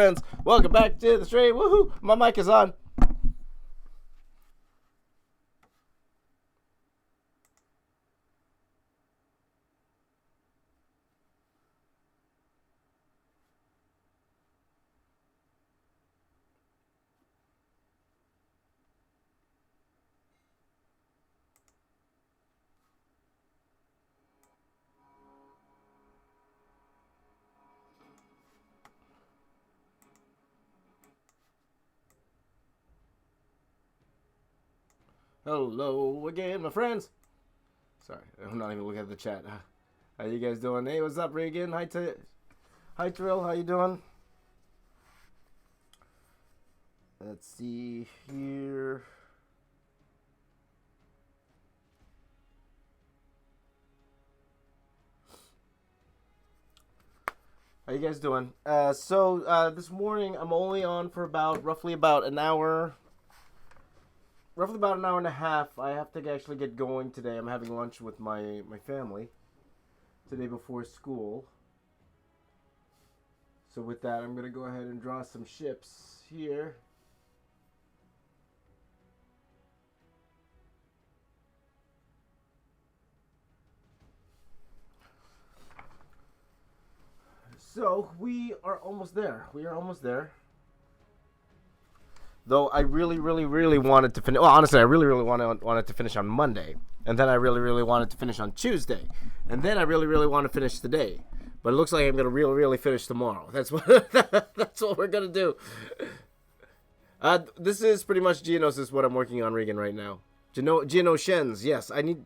Friends, welcome back to the stream. Woohoo! My mic is on. Hello again, my friends. Sorry, I'm not even looking at the chat. How you guys doing? Hey, what's up, Regan? Hi, Terrell. How you doing? Let's see here. How you guys doing? So this morning I'm only on for roughly about an hour. Roughly about an hour and a half. I have to actually get going today. I'm having lunch with my family today before school. So with that, I'm going to go ahead and draw some ships here. So we are almost there. Though I really wanted to finish. Well, honestly, I really wanted to finish on Monday, and then I really wanted to finish on Tuesday, and then I really want to finish today. But it looks like I'm gonna really finish tomorrow. That's what that's what we're gonna do. This is pretty much Geonosis what I'm working on, Regan, right now. Geonosians, yes. I need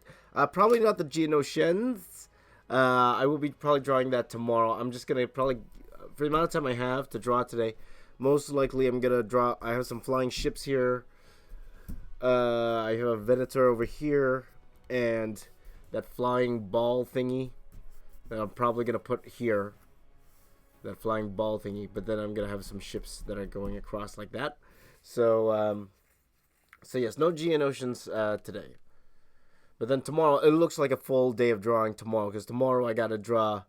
probably not the Geonosians. I will be probably drawing that tomorrow. I'm just gonna probably for the amount of time I have to draw today. Most likely, I'm gonna draw. I have some flying ships here. I have a Venator over here, and that flying ball thingy that I'm probably gonna put here. That flying ball thingy, but then I'm gonna have some ships that are going across like that. So yes, no Geonosians today. But then tomorrow, it looks like a full day of drawing tomorrow, because tomorrow I gotta draw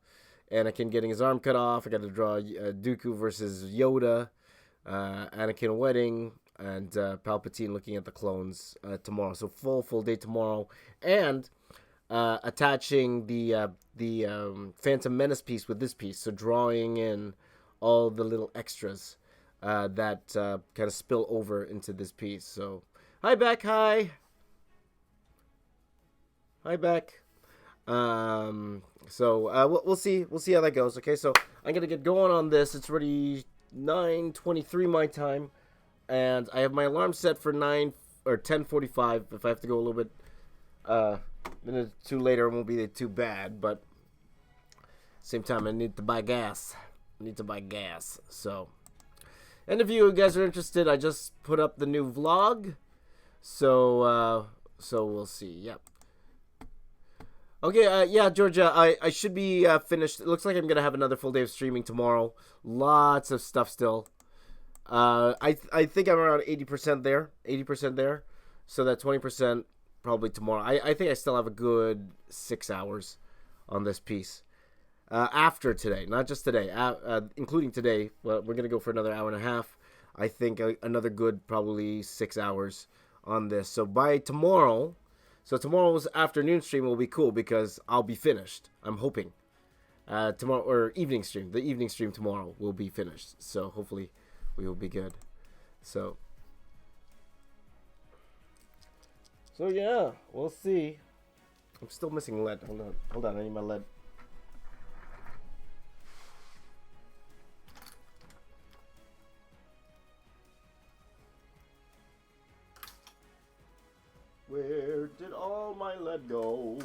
Anakin getting his arm cut off. I gotta draw Dooku versus Yoda. Anakin wedding, and Palpatine looking at the clones tomorrow. So full day tomorrow, and attaching the Phantom Menace piece with this piece. So drawing in all the little extras that kind of spill over into this piece. So hi Beck, hi Beck. We'll see how that goes. Okay, so I'm gonna get going on this. It's already 9:23 my time, and I have my alarm set for 10:45. If I have to go a little bit minute too later, it won't be too bad, but same time I need to buy gas. So, and if you guys are interested, I just put up the new vlog, so we'll see. Yep. Okay, yeah, Georgia, I should be finished. It looks like I'm going to have another full day of streaming tomorrow. Lots of stuff still. I think I'm around 80% there. So that 20% probably tomorrow. I think I still have a good 6 hours on this piece. After today, not just today, including today. Well, we're going to go for another hour and a half. I think another good probably 6 hours on this. So by tomorrow... So tomorrow's afternoon stream will be cool because I'll be finished. I'm hoping. Tomorrow or evening stream. The evening stream tomorrow will be finished. So hopefully we will be good. So yeah, we'll see. I'm still missing lead. Hold on. I need my lead. Where did all my lead go?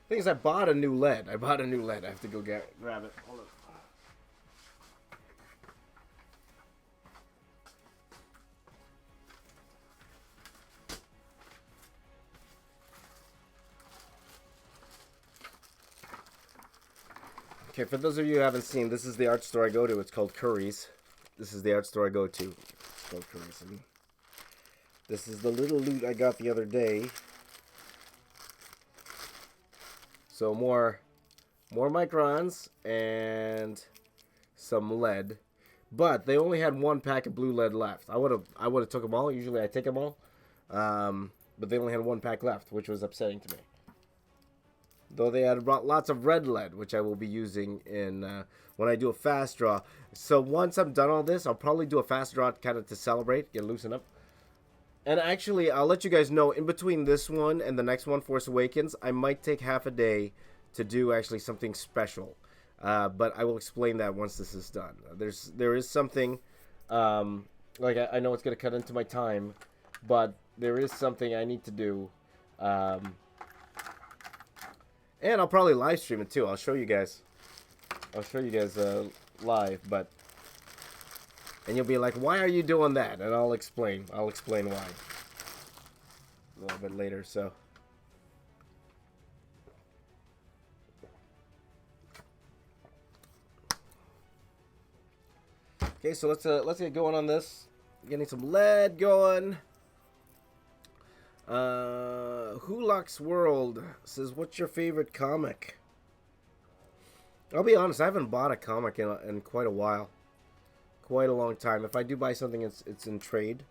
Thing is, I bought a new lead. I have to go grab it. Hold on. Okay, for those of you who haven't seen, this is the art store I go to. It's called Curry's. This is the art store I go to. It's called Curry's. And this is the little loot I got the other day. So more microns and some lead. But they only had one pack of blue lead left. I would have took them all. Usually I take them all. But they only had one pack left, which was upsetting to me. Though they had brought lots of red lead, which I will be using in when I do a fast draw. So once I'm done all this, I'll probably do a fast draw kind of to celebrate, get loosened up. And actually, I'll let you guys know, in between this one and the next one, Force Awakens, I might take half a day to do actually something special. But I will explain that once this is done. There is something, like I know it's going to cut into my time, but there is something I need to do. And I'll probably live stream it too. I'll show you guys live, but... And you'll be like, why are you doing that? And I'll explain. I'll explain why. A little bit later, so. Okay, so let's get going on this. Getting some lead going. Hulak's World says, what's your favorite comic? I'll be honest, I haven't bought a comic in quite a while. Quite a long time. If I do buy something, it's in trade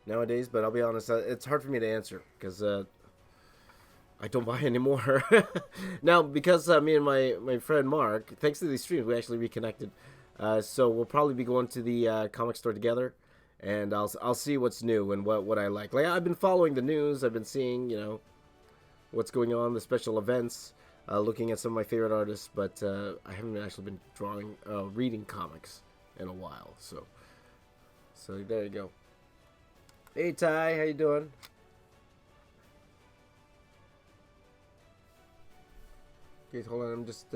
nowadays. But I'll be honest, it's hard for me to answer because I don't buy anymore. Now, because me and my friend Mark, thanks to these streams, we actually reconnected. So we'll probably be going to the comic store together, and I'll see what's new and what I like. Like, I've been following the news. I've been seeing, you know, what's going on, the special events. Looking at some of my favorite artists, but I haven't actually been reading comics in a while. So there you go. Hey Ty, how you doing? Okay, hold on. I'm just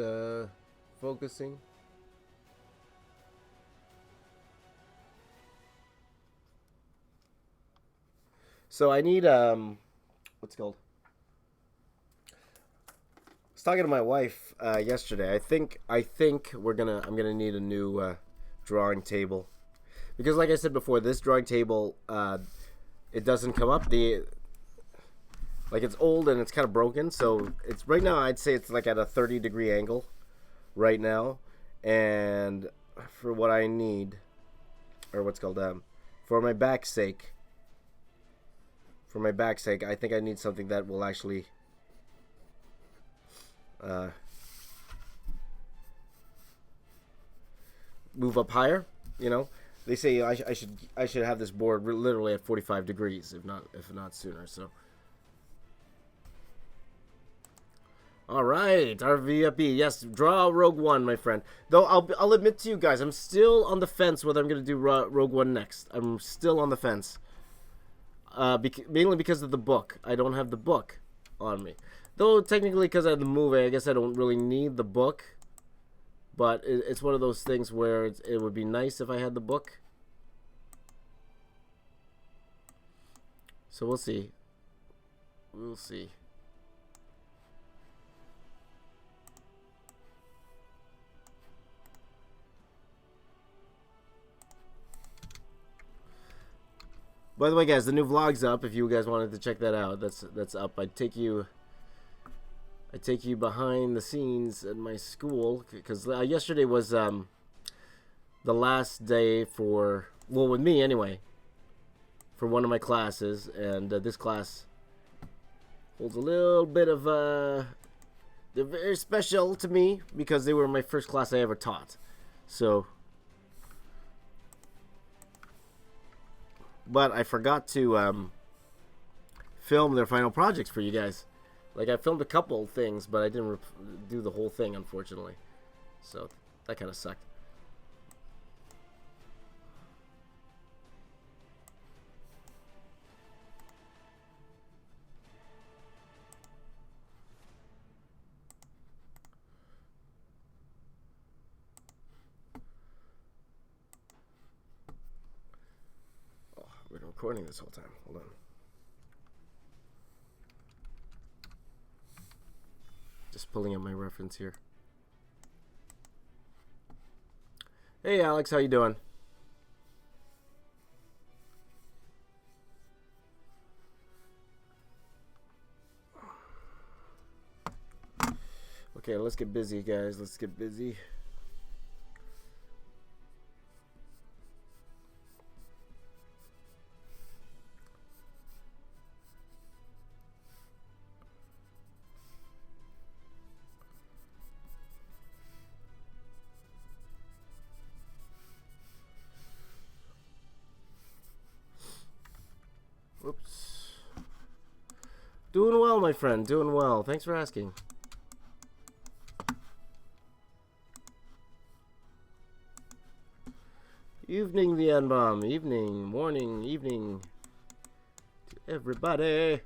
focusing. So I need what's it called? Talking to my wife yesterday. I think I'm gonna need a new drawing table, because like I said before, this drawing table it doesn't come up. It's old and it's kind of broken. So it's right now, I'd say it's like at a 30-degree angle right now, and for what I need, or what's called for my back's sake. I think I need something that will actually move up higher. You know, they say I should have this board literally at 45 degrees, if not sooner. So, all right, RVFB, yes, draw Rogue One, my friend. Though I'll admit to you guys, I'm still on the fence whether I'm gonna do Rogue One next. I'm still on the fence, mainly because of the book. I don't have the book on me. Though, technically, because I have the movie, I guess I don't really need the book. But it's one of those things where it would be nice if I had the book. So we'll see. We'll see. By the way, guys, the new vlog's up. If you guys wanted to check that out, that's up. I take you behind the scenes at my school, because yesterday was the last day with me anyway, for one of my classes, and this class holds a little bit of they're very special to me because they were my first class I ever taught. So, but I forgot to film their final projects for you guys. Like, I filmed a couple things, but I didn't do the whole thing, unfortunately. So, that kind of sucked. Oh, I've been recording this whole time. Hold on. Just pulling up my reference here. Hey Alex, how you doing? Okay, let's get busy, guys. Let's get busy. Whoops. Doing well, my friend. Doing well. Thanks for asking. Evening, the N-bomb. Evening, morning, evening to everybody.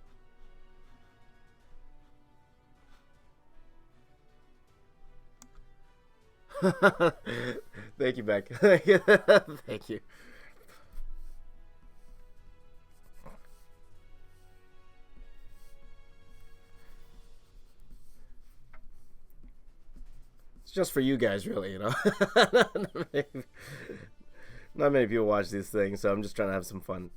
Thank you, Beck. Thank you. It's just for you guys, really, you know. Not many people watch these things, so I'm just trying to have some fun.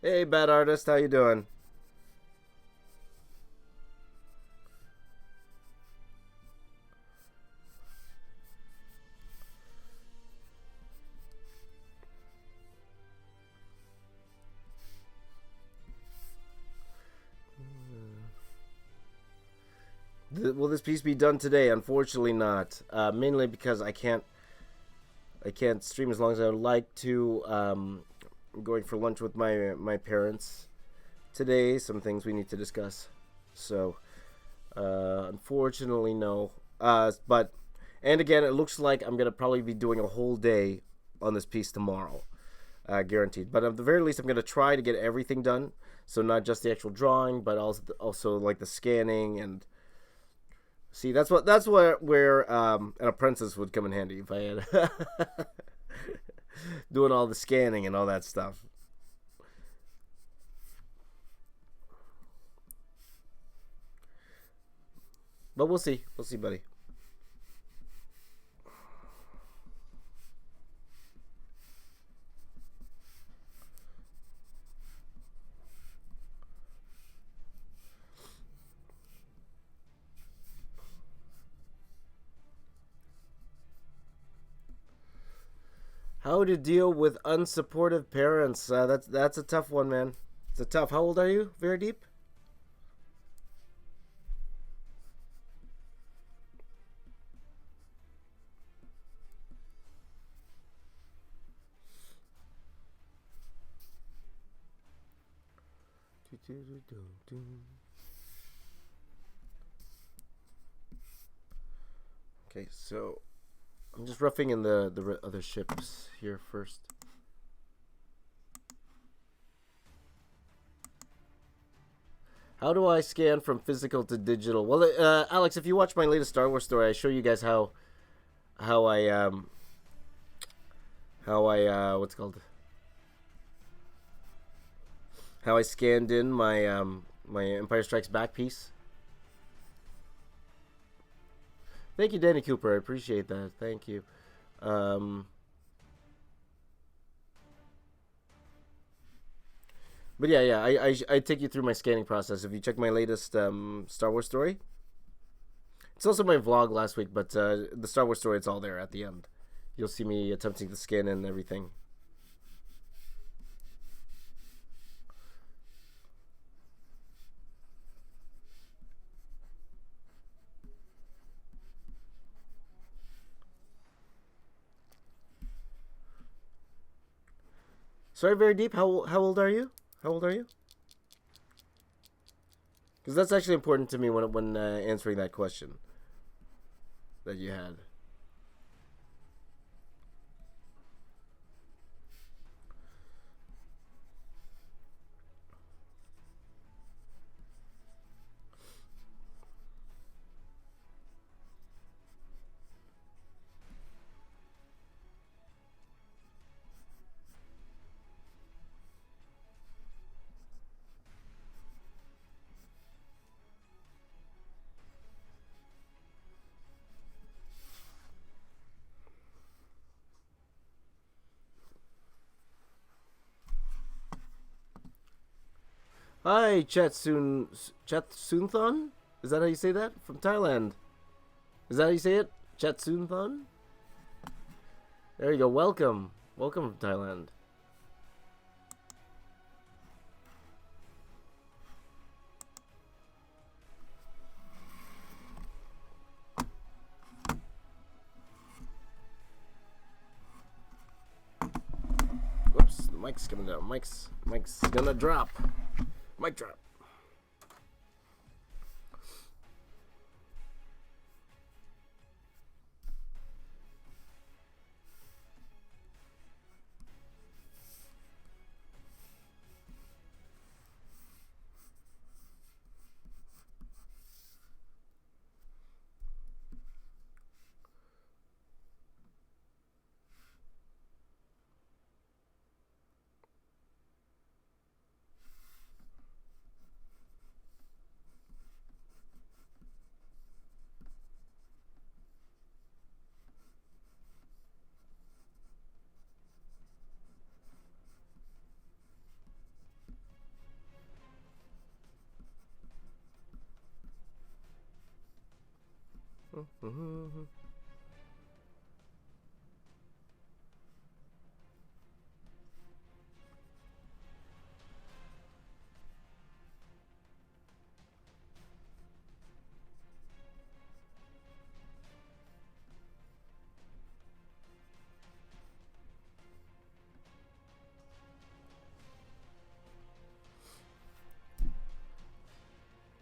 Hey, bad artist, how you doing? Will this piece be done today? Unfortunately, not. Mainly because I can't stream as long as I would like to. I'm going for lunch with my parents today. Some things we need to discuss. So, unfortunately, no. But and again, it looks like I'm gonna probably be doing a whole day on this piece tomorrow, guaranteed. But at the very least, I'm gonna try to get everything done. So not just the actual drawing, but also like the scanning and. See, that's where an apprentice would come in handy if I had doing all the scanning and all that stuff. But we'll see, buddy. How to deal with unsupportive parents? That's a tough one, man. It's a tough. How old are you? Very deep. Okay, so I'm just roughing in the other ships here first. How do I scan from physical to digital? Well, Alex, if you watch my latest Star Wars story, I show you guys how I what's it called? How I scanned in my Empire Strikes Back piece. Thank you, Danny Cooper. I appreciate that. Thank you. But yeah, I take you through my scanning process. If you check my latest Star Wars story, it's also my vlog last week. But the Star Wars story, it's all there at the end. You'll see me attempting to scan in everything. Sorry, very deep. How old are you? How old are you? Because that's actually important to me when answering that question that you had. Hi, Chatsunthon? Is that how you say that? From Thailand. Is that how you say it? Chatsunthon? There you go. Welcome. Welcome from Thailand. Whoops, the mic's coming down. Mic's gonna drop. Mic drop.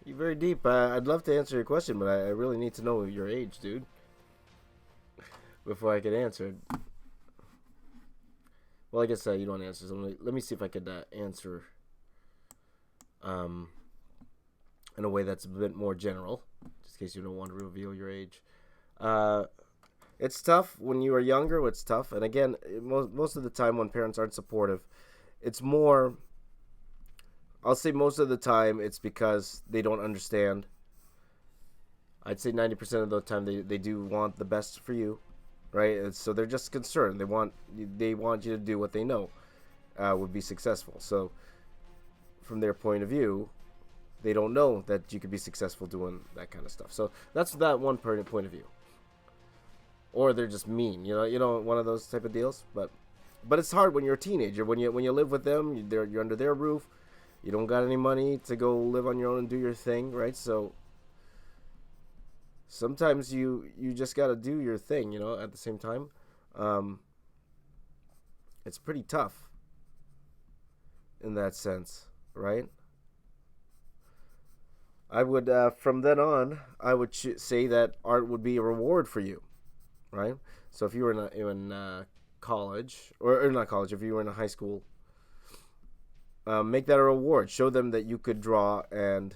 You're very deep. I'd love to answer your question, but I really need to know your age, dude, before I could answer it. Well, I guess you don't answer. So let me see if I could answer um, in a way that's a bit more general, just in case you don't want to reveal your age. Uh, it's tough when you are younger. It's tough, and again, most of the time when parents aren't supportive, it's more. I'll say most of the time it's because they don't understand. I'd say 90% of the time they do want the best for you, right? And so they're just concerned. They want you to do what they know would be successful. So from their point of view, they don't know that you could be successful doing that kind of stuff. So that's that one point of view. Or they're just mean, one of those type of deals. But it's hard when you're a teenager. When you live with them, you're under their roof. You don't got any money to go live on your own and do your thing, right? So sometimes you just got to do your thing, at the same time. It's pretty tough in that sense, right? I would, from then on, I would say that art would be a reward for you, right? So if you were in college, or not college, if you were in a high school, make that a reward. Show them that you could draw and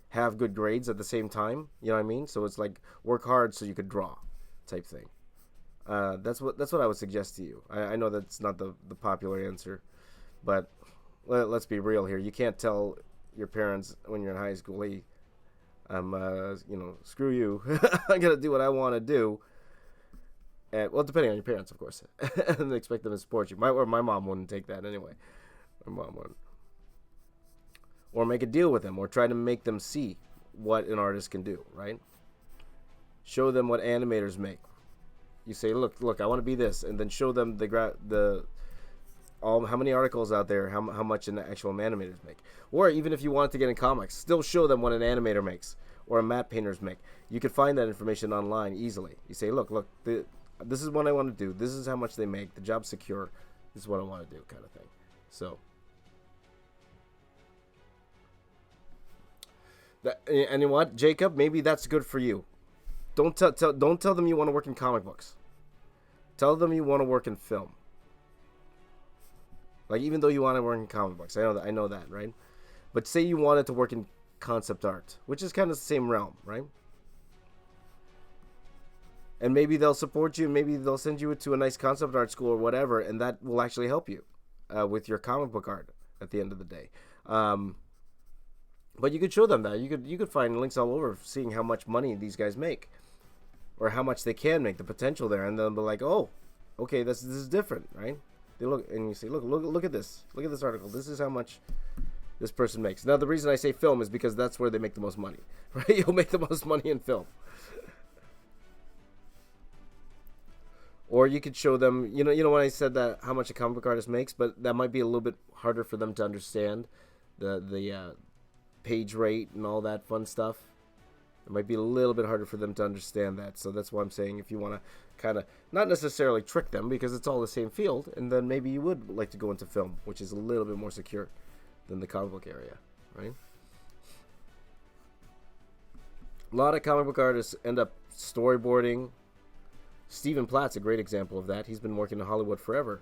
have good grades at the same time. You know what I mean? So it's like work hard so you could draw, type thing. That's what I would suggest to you. I know that's not the popular answer, but let's be real here. You can't tell your parents when you're in high school, hey, I'm screw you. I'm gonna do what I want to do. And, well, depending on your parents, of course, and expect them to support you. My mom wouldn't take that anyway. My mom wouldn't. Or make a deal with them, or try to make them see what an artist can do, right? Show them what animators make. You say, look, I want to be this, and then show them how many articles out there, how much an actual animators make. Or even if you wanted to get in comics, still show them what an animator makes or a matte painters make. You could find that information online easily. You say, look, this is what I want to do. This is how much they make. The job's secure. This is what I want to do, kind of thing. So. And you know what, Jacob? Maybe that's good for you. Don't tell them you want to work in comic books. Tell them you want to work in film. Like, even though you want to work in comic books, I know that, right? But say you wanted to work in concept art, which is kind of the same realm, right? And maybe they'll support you. Maybe they'll send you to a nice concept art school or whatever, and that will actually help you with your comic book art at the end of the day. But you could show them that. You could find links all over seeing how much money these guys make, or how much they can make, the potential there, and they'll be like, oh, okay, this is different, right? They look and you say, look at this article. This is how much this person makes. Now, the reason I say film is because that's where they make the most money, right? You'll make the most money in film. Or you could show them, when I said that how much a comic book artist makes, but that might be a little bit harder for them to understand the page rate and all that fun stuff. It might be a little bit harder for them to understand that. So that's why I'm saying if you want to kind of not necessarily trick them because it's all the same field, and then maybe you would like to go into film, which is a little bit more secure than the comic book area, right? A lot of comic book artists end up storyboarding. Stephen Platt's a great example of that. He's been working in Hollywood forever.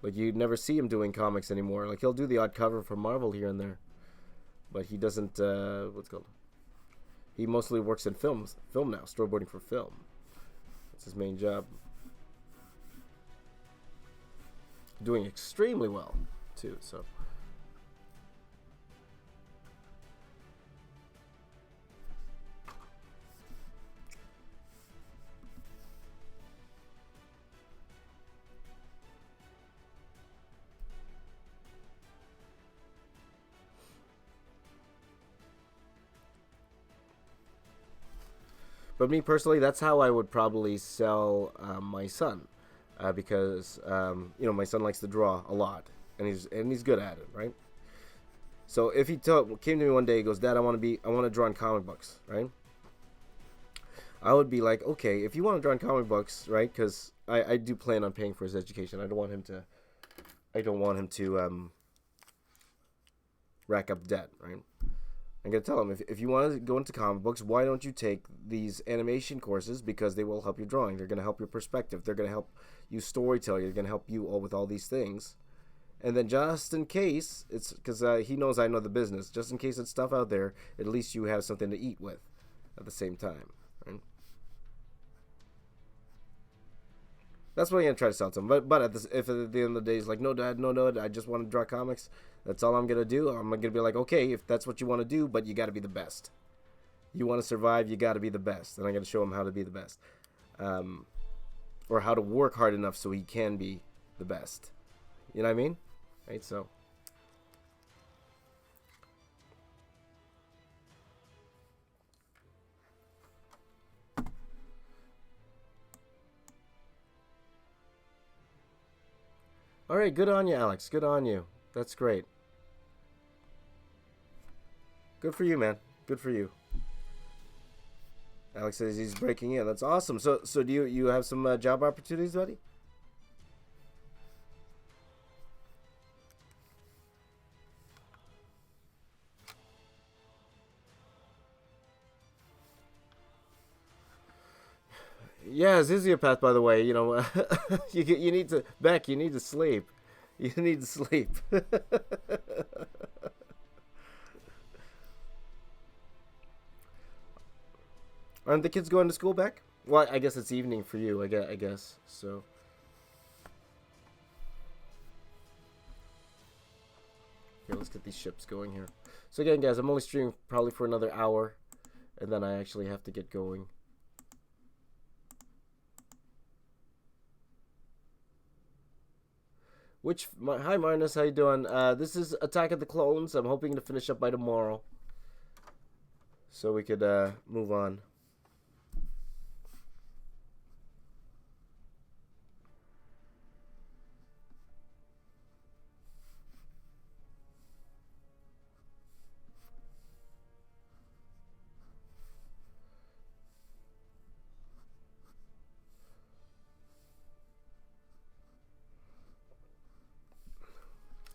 Like, you'd never see him doing comics anymore. Like, he'll do the odd cover for Marvel here and there. But he doesn't, he mostly works in film now, storyboarding for film. That's his main job. Doing extremely well, too, so... But me personally, that's how I would probably sell my son, because my son likes to draw a lot, and he's good at it, right? So if he came to me one day, he goes, "Dad, I want to draw in comic books," right? I would be like, okay, if you want to draw in comic books, right? Because I do plan on paying for his education. I don't want him to rack up debt, right? I'm going to tell him, if you want to go into comic books, why don't you take these animation courses? Because they will help your drawing. They're going to help your perspective. They're going to help you storytell. They're going to help you all with all these things. And then just in case, it's because he knows I know the business, just in case it's stuff out there, at least you have something to eat with at the same time. Right? That's what I'm going to try to sell to him. But if at the end of the day he's like, no, Dad, no, I just want to draw comics. That's all I'm going to do. I'm going to be like, okay, if that's what you want to do, but you got to be the best. You want to survive, you got to be the best. And I'm going to show him how to be the best. Or how to work hard enough so he can be the best. You know what I mean? Right, so... All right, good on you, Alex. Good on you. That's great. Good for you, man. Good for you. Alex says he's breaking in. That's awesome. So do you have some job opportunities, buddy? Yeah, Ziziopath, by the way, you need to, Beck, you need to sleep. You need to sleep. Aren't the kids going to school, Beck? Well, I guess it's evening for you, I guess, so. Okay, let's get these ships going here. So again, guys, I'm only streaming probably for another hour, and then I actually have to get going. Hi Marnus, how you doing? This is Attack of the Clones. I'm hoping to finish up by tomorrow, so we could move on.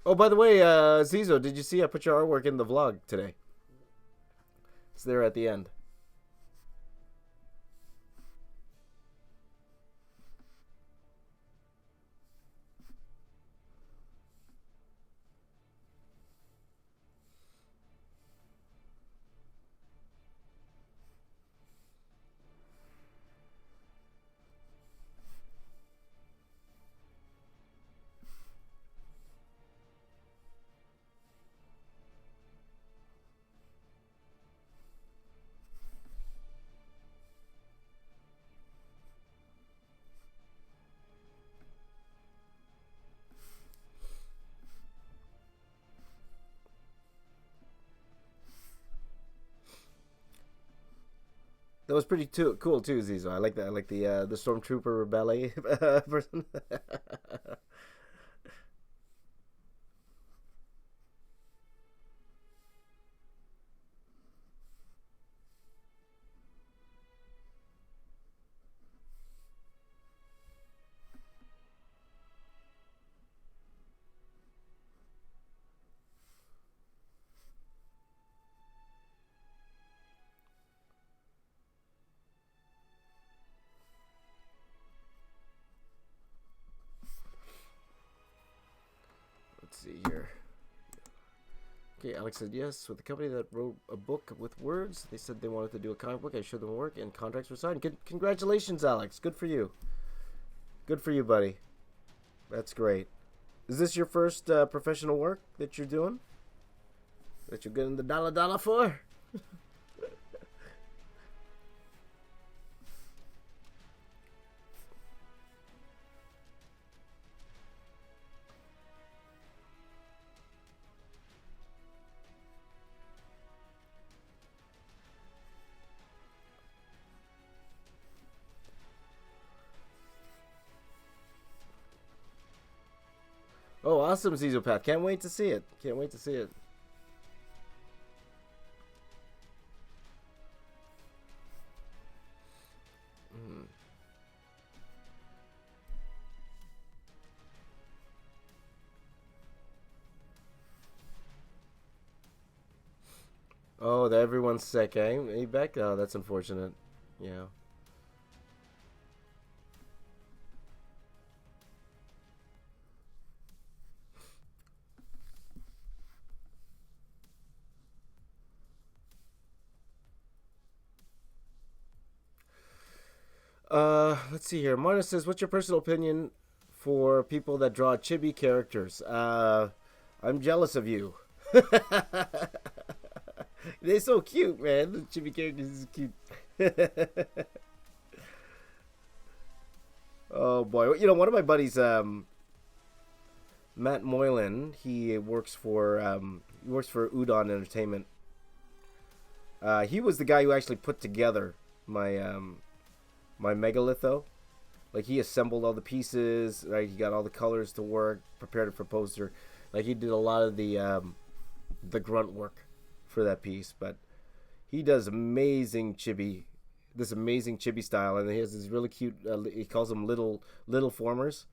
Oh, by the way, Zizo, did you see I put your artwork in the vlog today? It's there at the end. was pretty cool too, Zizo. I like that. I like the stormtrooper ballet person. Let's see here. Okay, Alex said yes. With the company that wrote a book with words, they said they wanted to do a comic book. I showed them work, and contracts were signed. Congratulations, Alex. Good for you. Good for you, buddy. That's great. Is this your first professional work that you're doing? That you're getting the dollar for? Oh, awesome, Zizopath. Can't wait to see it. Can't wait to see it. Mm. Oh, everyone's sick, eh? Hey, Beck? Oh, that's unfortunate. Yeah. Let's see here. Marta says, "What's your personal opinion for people that draw chibi characters?" I'm jealous of you. They're so cute, man. The chibi characters is cute. Oh boy, you know one of my buddies, Matt Moylan. He works for Udon Entertainment. He was the guy who actually put together my megalitho. Like he assembled all the pieces, right? He got all the colors to work, prepared it for poster. Like he did a lot of the grunt work for that piece. But he does this amazing chibi style, and he has this really cute. He calls them little formers.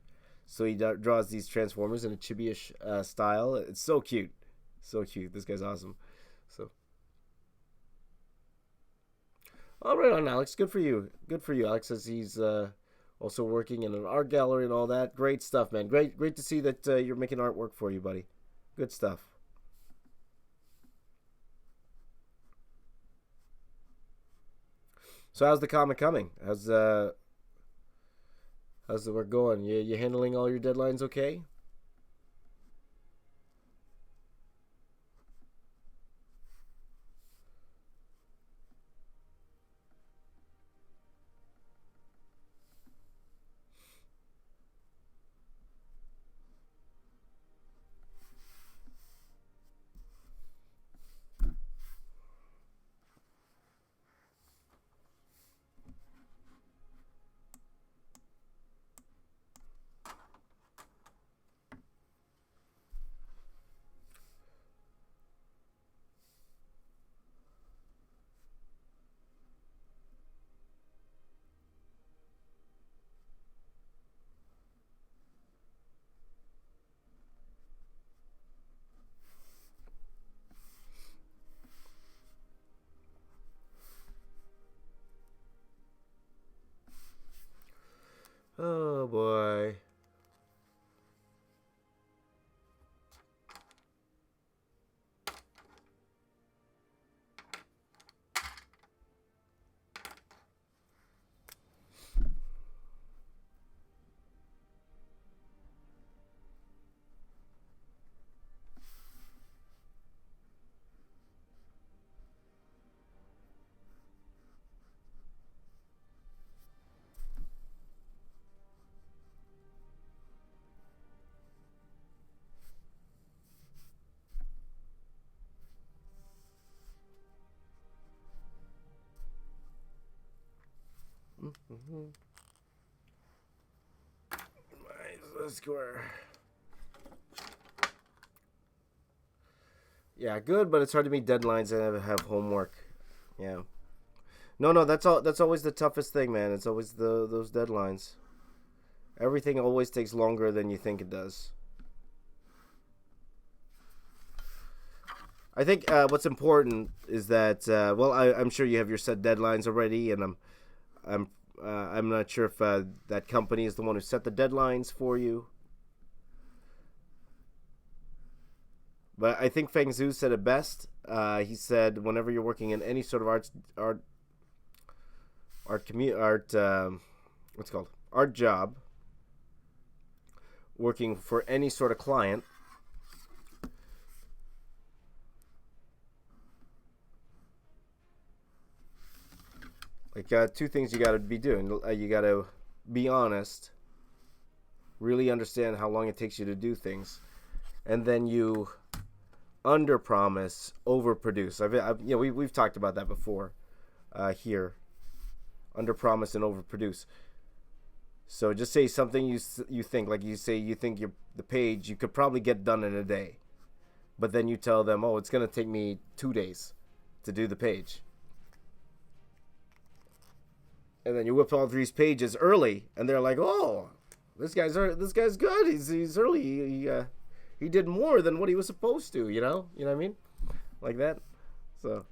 So he draws these transformers in a chibi-ish style. It's so cute, so cute. This guy's awesome. So, all right on Alex. Good for you. Good for you, Alex. Says he's also working in an art gallery and all that. Great stuff, man. Great to see that you're making artwork for you, buddy. Good stuff. So how's the comic coming? How's the work going? You handling all your deadlines okay? Square. Yeah, good, but it's hard to meet deadlines and have homework. Yeah. No, that's all. That's always the toughest thing, man. It's always those deadlines. Everything always takes longer than you think it does. I think what's important is that I'm sure you have your set deadlines already, and I'm not sure if that company is the one who set the deadlines for you. But I think Feng Zhu said it best. He said, whenever you're working in any sort of art job, working for any sort of client, like two things you got to be doing. You got to be honest, really understand how long it takes you to do things, and then you under promise, over produce. We've talked about that before here. Under promise and over produce. So just say something you think, like you think the page you could probably get done in a day, but then you tell them, oh, it's gonna take me 2 days to do the page, and then you whip all these pages early, and they're like, oh, this guy's good. He's early. He did more than what he was supposed to, you know what I mean? Like that. So,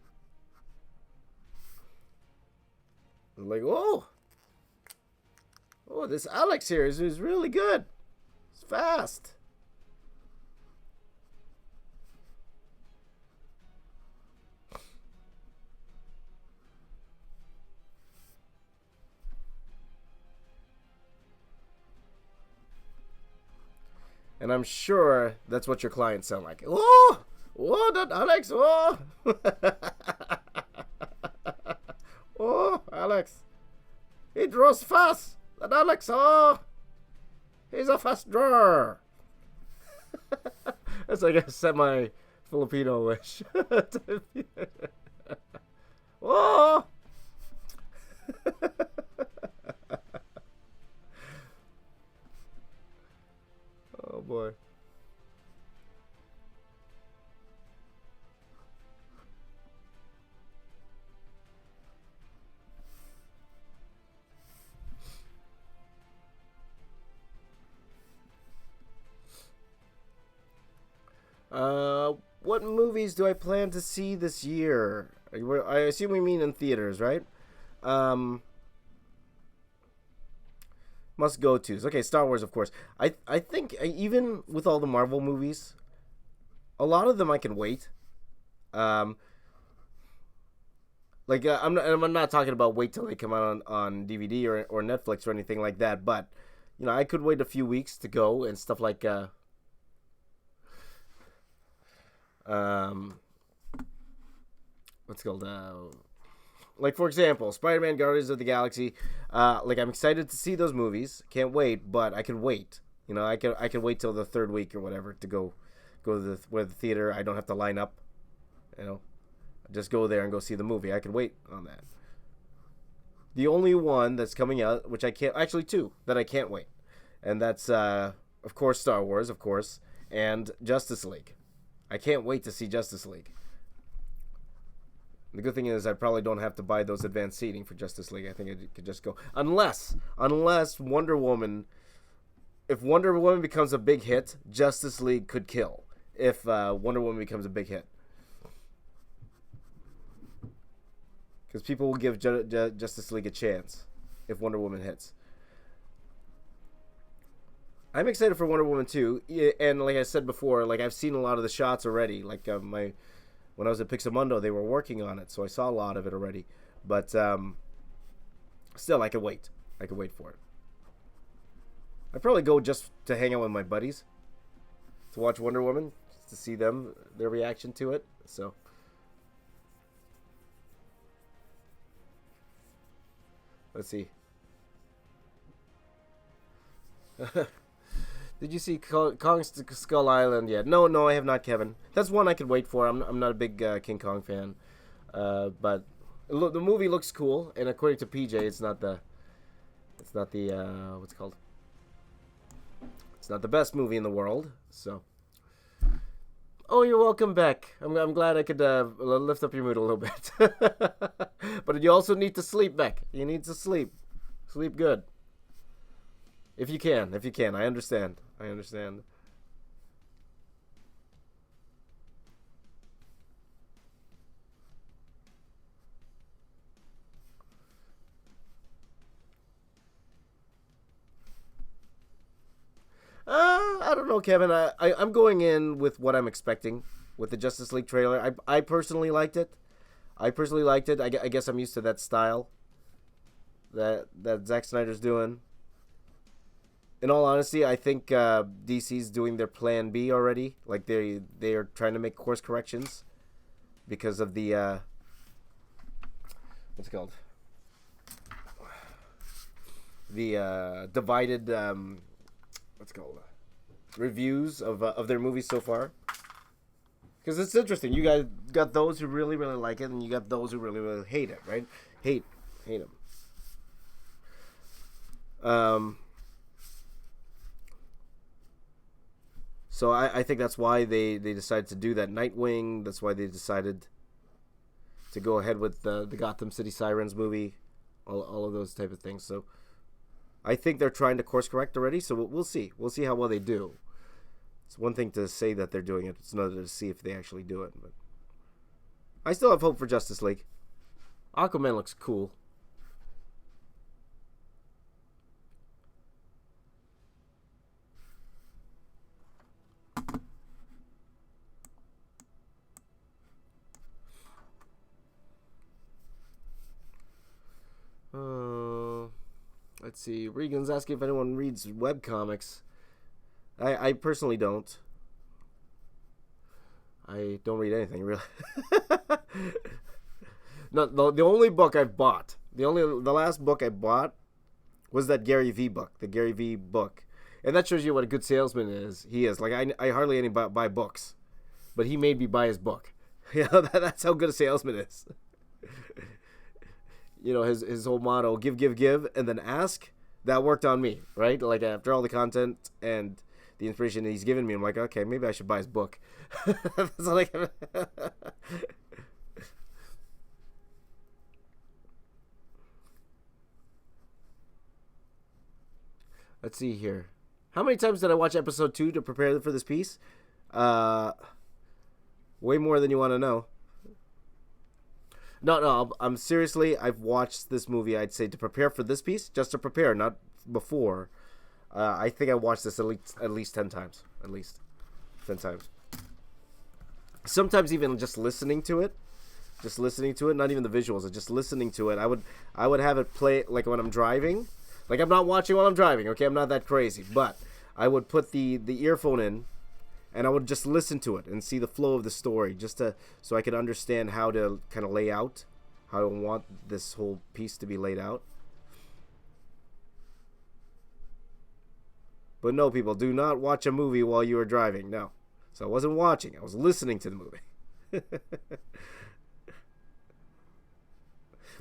like, oh, this Alex here is really good. It's fast. And I'm sure that's what your clients sound like. Oh, that Alex. Oh, oh, Alex. He draws fast. That Alex. Oh, he's a fast drawer. That's like a semi-Filipino wish. Oh. Oh boy. What movies do I plan to see this year? I assume we mean in theaters, right? Must go tos. Okay, Star Wars, of course. I think even with all the Marvel movies, a lot of them I can wait. I'm not talking about wait till they come out on DVD or Netflix or anything like that. But I could wait a few weeks to go and stuff like what's it called? Like, for example, Spider-Man, Guardians of the Galaxy. I'm excited to see those movies. Can't wait, but I can wait. I can wait till the third week or whatever to go to the theater. I don't have to line up. Just go there and go see the movie. I can wait on that. The only one that's coming out, which I can't, actually two that I can't wait, and that's of course Star Wars, of course, and Justice League. I can't wait to see Justice League. The good thing is I probably don't have to buy those advanced seating for Justice League. I think I could just go. Unless Wonder Woman, if Wonder Woman becomes a big hit, Justice League could kill. If Wonder Woman becomes a big hit. Because people will give Justice League a chance if Wonder Woman hits. I'm excited for Wonder Woman 2. And like I said before, I've seen a lot of the shots already. When I was at Pixamundo, they were working on it, so I saw a lot of it already. But still, I could wait. I could wait for it. I'd probably go just to hang out with my buddies to watch Wonder Woman, just to see their reaction to it. So, let's see. Did you see Kong Skull Island yet? No, I have not, Kevin. That's one I could wait for. I'm not a big King Kong fan, but the movie looks cool. And according to PJ, it's not the It's not the what's it called? It's not the best movie in the world. So, oh, you're welcome, Beck. I'm glad I could lift up your mood a little bit. But you also need to sleep, Beck. You need to sleep. Sleep good. If you can. If you can. I understand. I understand. I don't know, Kevin. I'm going in with what I'm expecting with the Justice League trailer. I personally liked it. I personally liked it. I guess I'm used to that style that Zack Snyder's doing. In all honesty, I think DC's doing their Plan B already. Like they are trying to make course corrections because of the what's it called? The divided what's it called? Reviews of their movies so far. Because it's interesting. You guys got those who really really like it, and you got those who really really hate it, right? Hate them. So I think that's why they decided to do that Nightwing. That's why they decided to go ahead with the Gotham City Sirens movie, all of those type of things. So I think they're trying to course correct already. So we'll see. We'll see how well they do. It's one thing to say that they're doing it. It's another to see if they actually do it. But I still have hope for Justice League. Aquaman looks cool. Let's see. Regan's asking if anyone reads webcomics. I personally don't. I don't read anything, really. No, the only book I've bought, the last book I bought was that Gary V book, the Gary V book. And that shows you what a good salesman is. He is. Like, I hardly any buy books. But he made me buy his book. You know, that's how good a salesman is. You know, his whole motto, give, and then ask. That worked on me, right? Like, after all the content and the inspiration that he's given me, I'm like, okay, maybe I should buy his book. That's all I can... Let's see here. How many times did I watch episode 2 to prepare for this piece? Way more than you want to know. No, I'm seriously, I've watched this movie, I'd say, to prepare for this piece, just to prepare, not before. I think I watched this at least 10 times. At least 10 times. Sometimes even just listening to it, not even the visuals, just listening to it. I would have it play, like, when I'm driving. Like, I'm not watching while I'm driving, okay? I'm not that crazy. But I would put the earphone in, and I would just listen to it and see the flow of the story, so I could understand how to kind of lay out, how I want this whole piece to be laid out. But no, people, do not watch a movie while you are driving. No. So I wasn't watching. I was listening to the movie.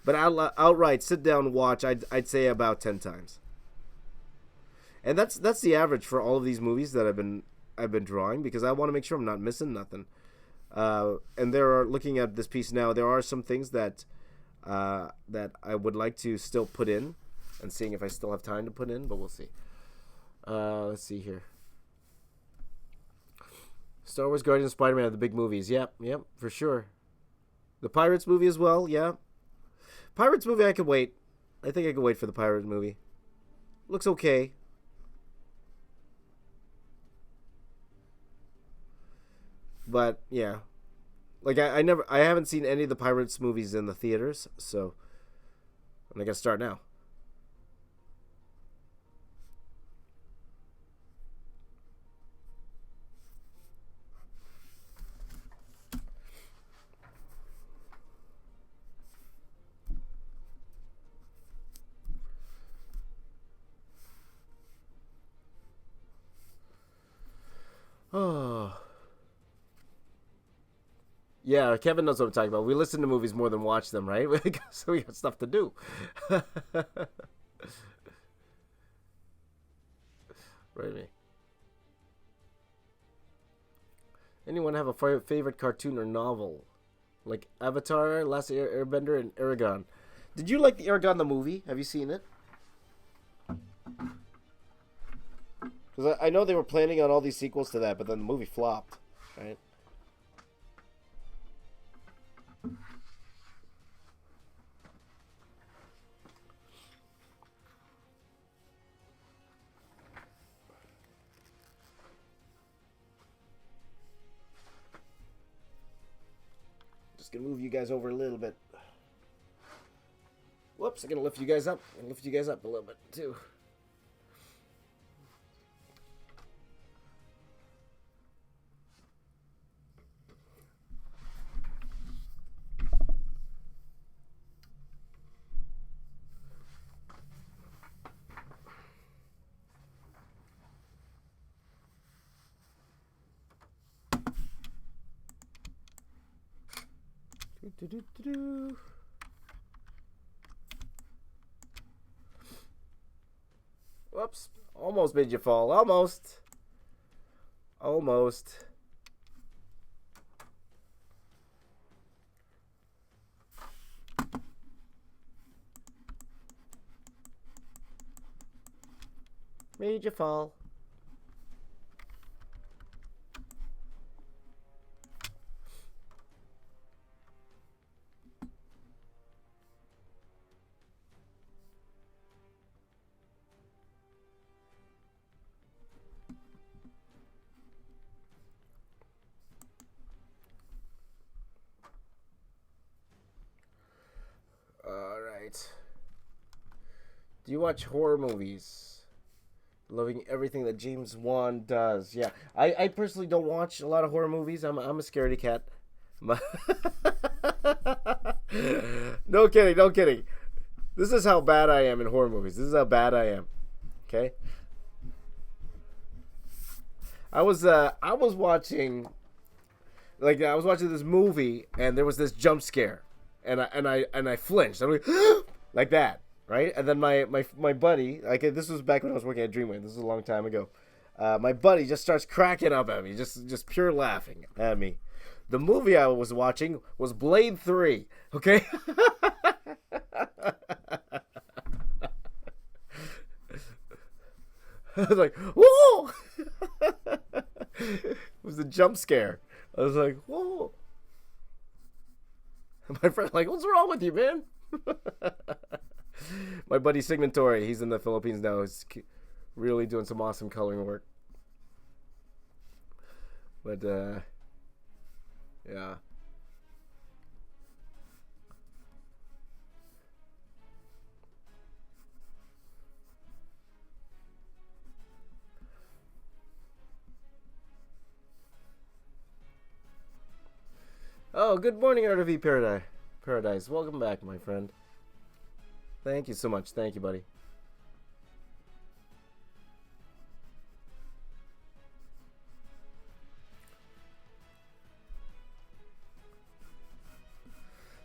But outright, sit down and watch, I'd say about 10 times. And that's the average for all of these movies that I've been drawing, because I want to make sure I'm not missing nothing. And looking at this piece now, there are some things that I would like to still put in, and seeing if I still have time to put in, but we'll see. Let's see here. Star Wars, Guardians, Spider-Man are the big movies. Yep, for sure. The Pirates movie as well, yeah. Pirates movie, I could wait. I think I could wait for the Pirates movie. Looks okay. But yeah, like I haven't seen any of the Pirates movies in the theaters, so I'm gonna start now. Oh. Yeah, Kevin knows what I'm talking about. We listen to movies more than watch them, right? So we got stuff to do. Right. Anyone have a favorite cartoon or novel? Like Avatar, Last Airbender, and Aragon. Did you like the Aragon the movie? Have you seen it? Because I know they were planning on all these sequels to that, but then the movie flopped, right? Just gonna move you guys over a little bit. Whoops, I'm gonna lift you guys up. I'm gonna lift you guys up a little bit too. Do-do-do-do-do. Whoops. Almost made you fall. Almost. Almost. Made you fall. Alright. Do you watch horror movies? Loving everything that James Wan does. Yeah. I personally don't watch a lot of horror movies. I'm a scaredy cat. No kidding, no kidding. This is how bad I am in horror movies. This is how bad I am. Okay? I was watching I was watching this movie and there was this jump scare and I flinched. I'm like that, right? And then my buddy, like this was back when I was working at Dreamwave. This was a long time ago. My buddy just starts cracking up at me, just pure laughing at me. The movie I was watching was Blade 3, okay? I was like, whoa! It was a jump scare. I was like, whoa. My friend like, what's wrong with you, man? My buddy Signatori, he's in the Philippines now. He's really doing some awesome coloring work. But, yeah. Oh, good morning, RV Paradise. Paradise, welcome back, my friend. Thank you so much. Thank you, buddy.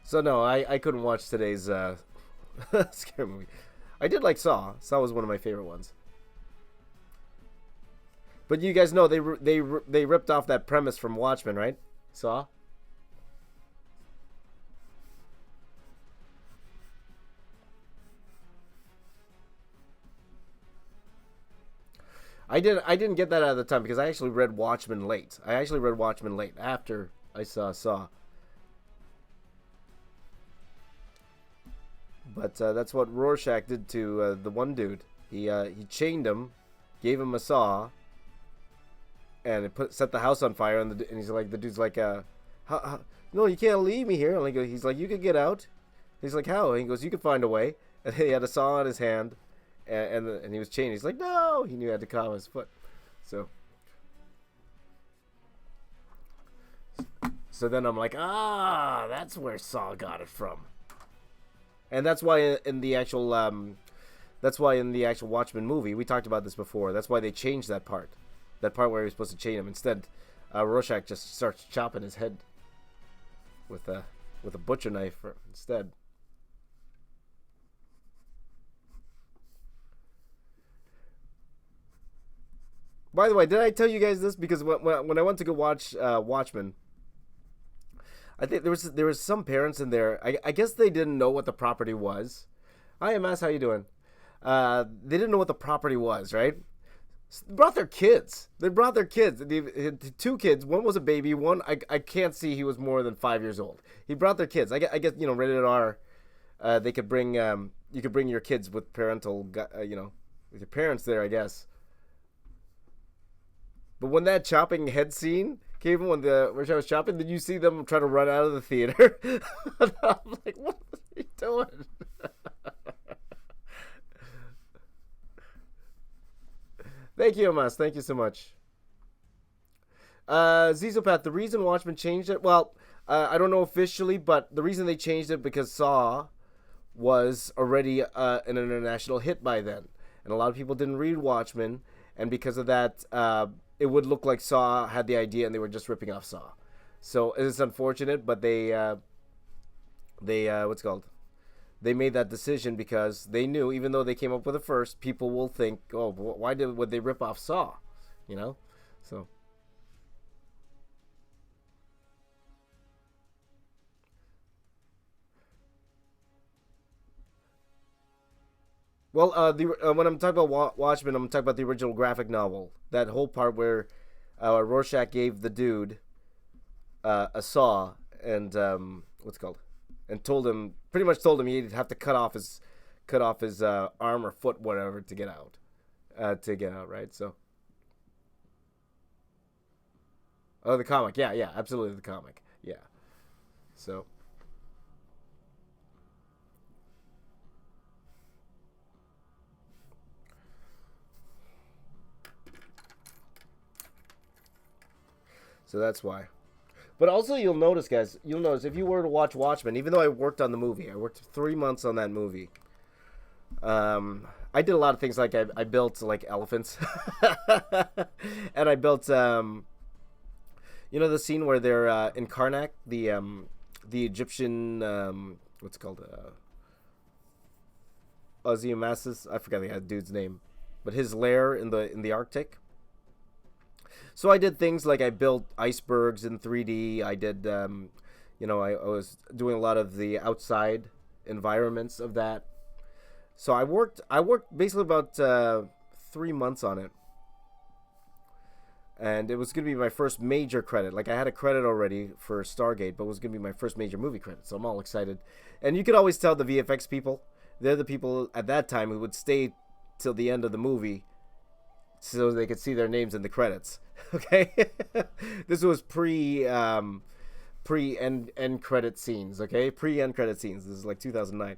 So no, I couldn't watch today's scary movie. I did like Saw. Saw was one of my favorite ones. But you guys know they ripped off that premise from Watchmen, right? Saw. I didn't get that at the time because I actually read Watchmen late. I actually read Watchmen late after I saw Saw. But that's what Rorschach did to the one dude. He chained him, gave him a saw, and it set the house on fire. And he's like, the dude's like, no, you can't leave me here. And he's like, you could get out. He's like, how? And he goes, you could find a way. And he had a saw in his hand, and he was chained. He's like, no. He knew he had to cut off his foot. So then I'm like, that's where Saw got it from. And that's why in the actual Watchmen movie, we talked about this before. That's why they changed that part where he was supposed to chain him. Instead, Rorschach just starts chopping his head with a butcher knife instead. By the way, did I tell you guys this? Because when I went to go watch Watchmen, I think there was some parents in there. I guess they didn't know what the property was. Hi, MS. How you doing? They didn't know what the property was, right? They brought their kids. They brought their kids. The two kids. One was a baby. One I can't see he was more than 5 years old. He brought their kids. I guess rated R. They could bring you could bring your kids with parental with your parents there, I guess. But when that chopping head scene came when where I was chopping, did you see them try to run out of the theater? I'm like, what are you doing? Thank you, Amas. Thank you so much. Zizopath, the reason Watchmen changed it, well, I don't know officially, but the reason they changed it because Saw was already an international hit by then. And a lot of people didn't read Watchmen, and because of that, it would look like Saw had the idea and they were just ripping off Saw. So it's unfortunate, but what's it called? They made that decision because they knew, even though they came up with it first, people will think, oh, why would they rip off Saw? So. Well, when I'm talking about Watchmen, I'm talking about the original graphic novel. That whole part where Rorschach gave the dude a saw and what's it called, and pretty much told him he'd have to cut off his arm or foot, whatever, to get out, right? So, oh, the comic, yeah, absolutely, the comic, yeah. So. So that's why. But also, you'll notice, guys, if you were to watch Watchmen, even though I worked on the movie, I worked 3 months on that movie. I did a lot of things, like I built, like, elephants. And I built, the scene where they're in Karnak, the Egyptian, what's it called? Ozymandias? I forgot the dude's name. But his lair in the Arctic. So I did things like I built icebergs in 3D. I did, I was doing a lot of the outside environments of that. So I worked basically about 3 months on it. And it was going to be my first major credit. Like, I had a credit already for Stargate, but it was going to be my first major movie credit. So I'm all excited. And you could always tell the VFX people, they're the people at that time who would stay till the end of the movie so they could see their names in the credits. Okay, this was pre end credit scenes. Okay, pre end credit scenes. This is like 2009.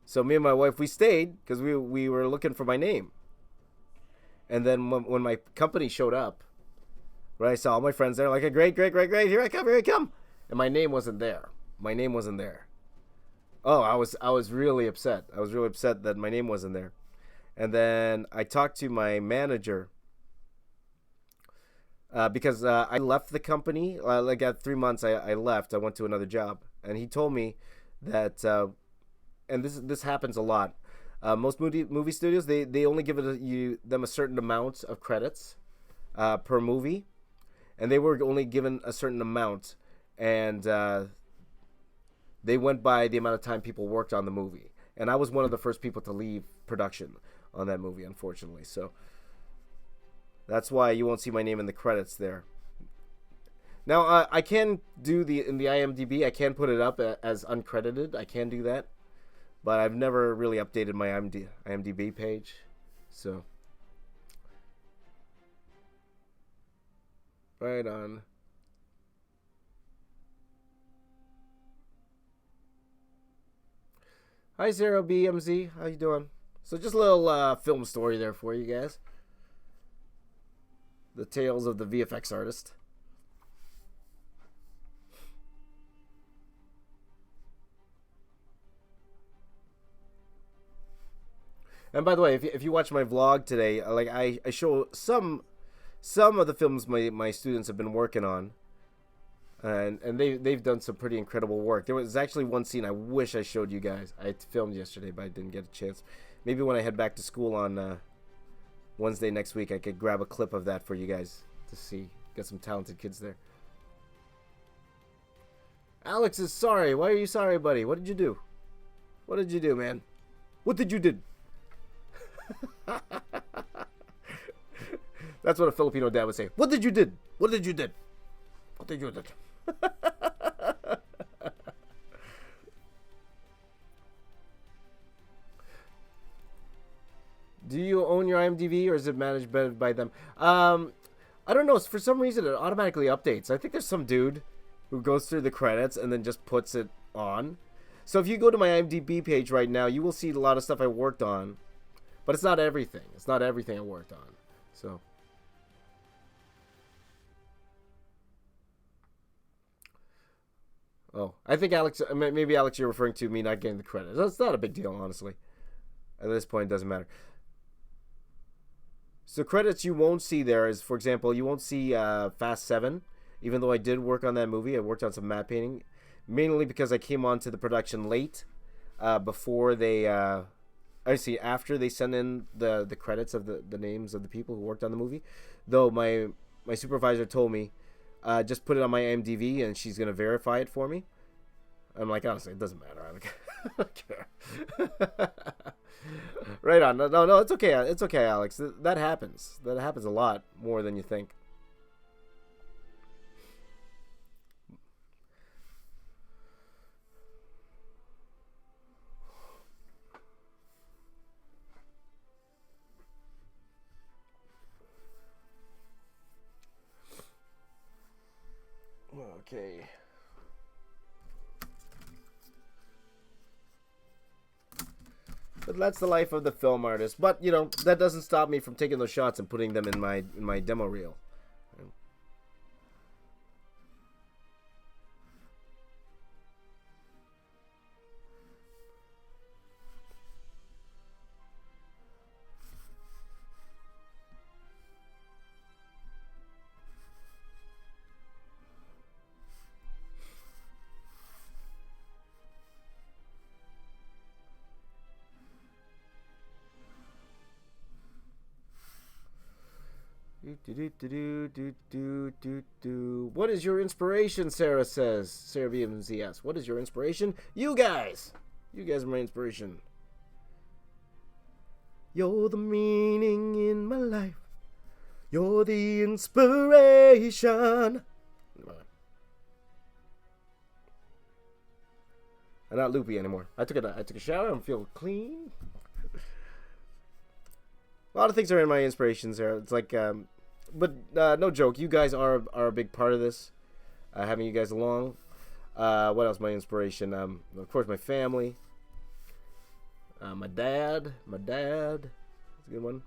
So me and my wife, we stayed because we were looking for my name. And then when my company showed up, right, I saw all my friends there, like, a great, here I come, and my name wasn't there. Oh, I was really upset. I was really upset that my name wasn't there. And then I talked to my manager because I left the company. Like, at 3 months, I left. I went to another job, and he told me that, and this happens a lot. Most movie studios, they only give them a certain amount of credits per movie, and they were only given a certain amount, and they went by the amount of time people worked on the movie. And I was one of the first people to leave production on that movie, unfortunately. So that's why you won't see my name in the credits there. Now, I can do in the IMDb, I can put it up as uncredited. I can do that. But I've never really updated my IMDb page. So. Right on. Hi, Zero BMZ. How you doing? So just a little film story there for you guys. The tales of the VFX artist. And by the way, if you watch my vlog today, like, I show some of the films my students have been working on. And they've done some pretty incredible work. There was actually one scene I wish I showed you guys. I filmed yesterday, but I didn't get a chance. Maybe when I head back to school on Wednesday next week, I could grab a clip of that for you guys to see. Got some talented kids there. Alex is sorry. Why are you sorry, buddy? What did you do? What did you do, man? What did you do? That's what a Filipino dad would say. What did you did? What did you did? What did you did? Do you own your IMDb or is it managed by them? I don't know. For some reason, it automatically updates. I think there's some dude who goes through the credits and then just puts it on. So if you go to my IMDb page right now, you will see a lot of stuff I worked on. But it's not everything. It's not everything I worked on. So. Oh, I think Alex, maybe Alex, you're referring to me not getting the credit. That's not a big deal, honestly. At this point, it doesn't matter. So credits you won't see there is, for example, you won't see Fast 7. Even though I did work on that movie, I worked on some matte painting. Mainly because I came onto the production late. Before they, after they send in the credits of the names of the people who worked on the movie. Though my supervisor told me, just put it on my IMDb and she's going to verify it for me. I'm like, honestly, it doesn't matter. I don't care. Right on. No, it's okay. It's okay, Alex. That happens. That happens a lot more than you think. Okay. But that's the life of the film artist. But, you know, that doesn't stop me from taking those shots and putting them in my demo reel. What is your inspiration? Sarah says. Sarah BMZS. What is your inspiration? You guys. You guys are my inspiration. You're the meaning in my life. You're the inspiration. I'm not loopy anymore. I took a shower and feel clean. A lot of things are in my inspirations there. It's like, but no joke. You guys are a big part of this. Having you guys along. What else? My inspiration. Of course, my family. My dad. That's a good one.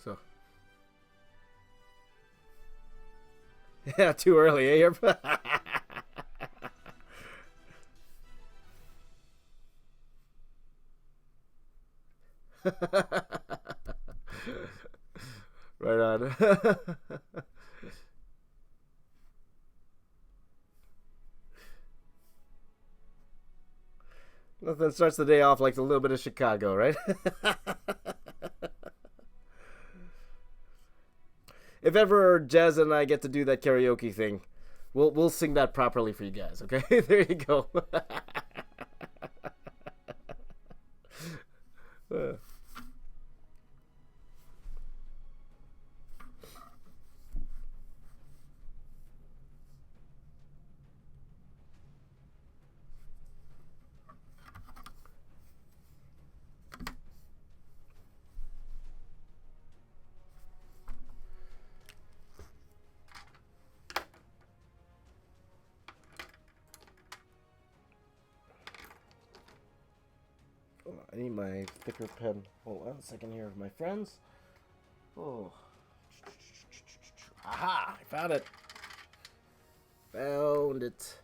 So. Yeah, too early, eh? Right on. Nothing starts the day off like a little bit of Chicago, right? If ever Jazz and I get to do that karaoke thing, we'll sing that properly for you guys, okay? There you go. I need my thicker pen. Hold on a second here, my friends. Oh. Aha! I found it. Found it.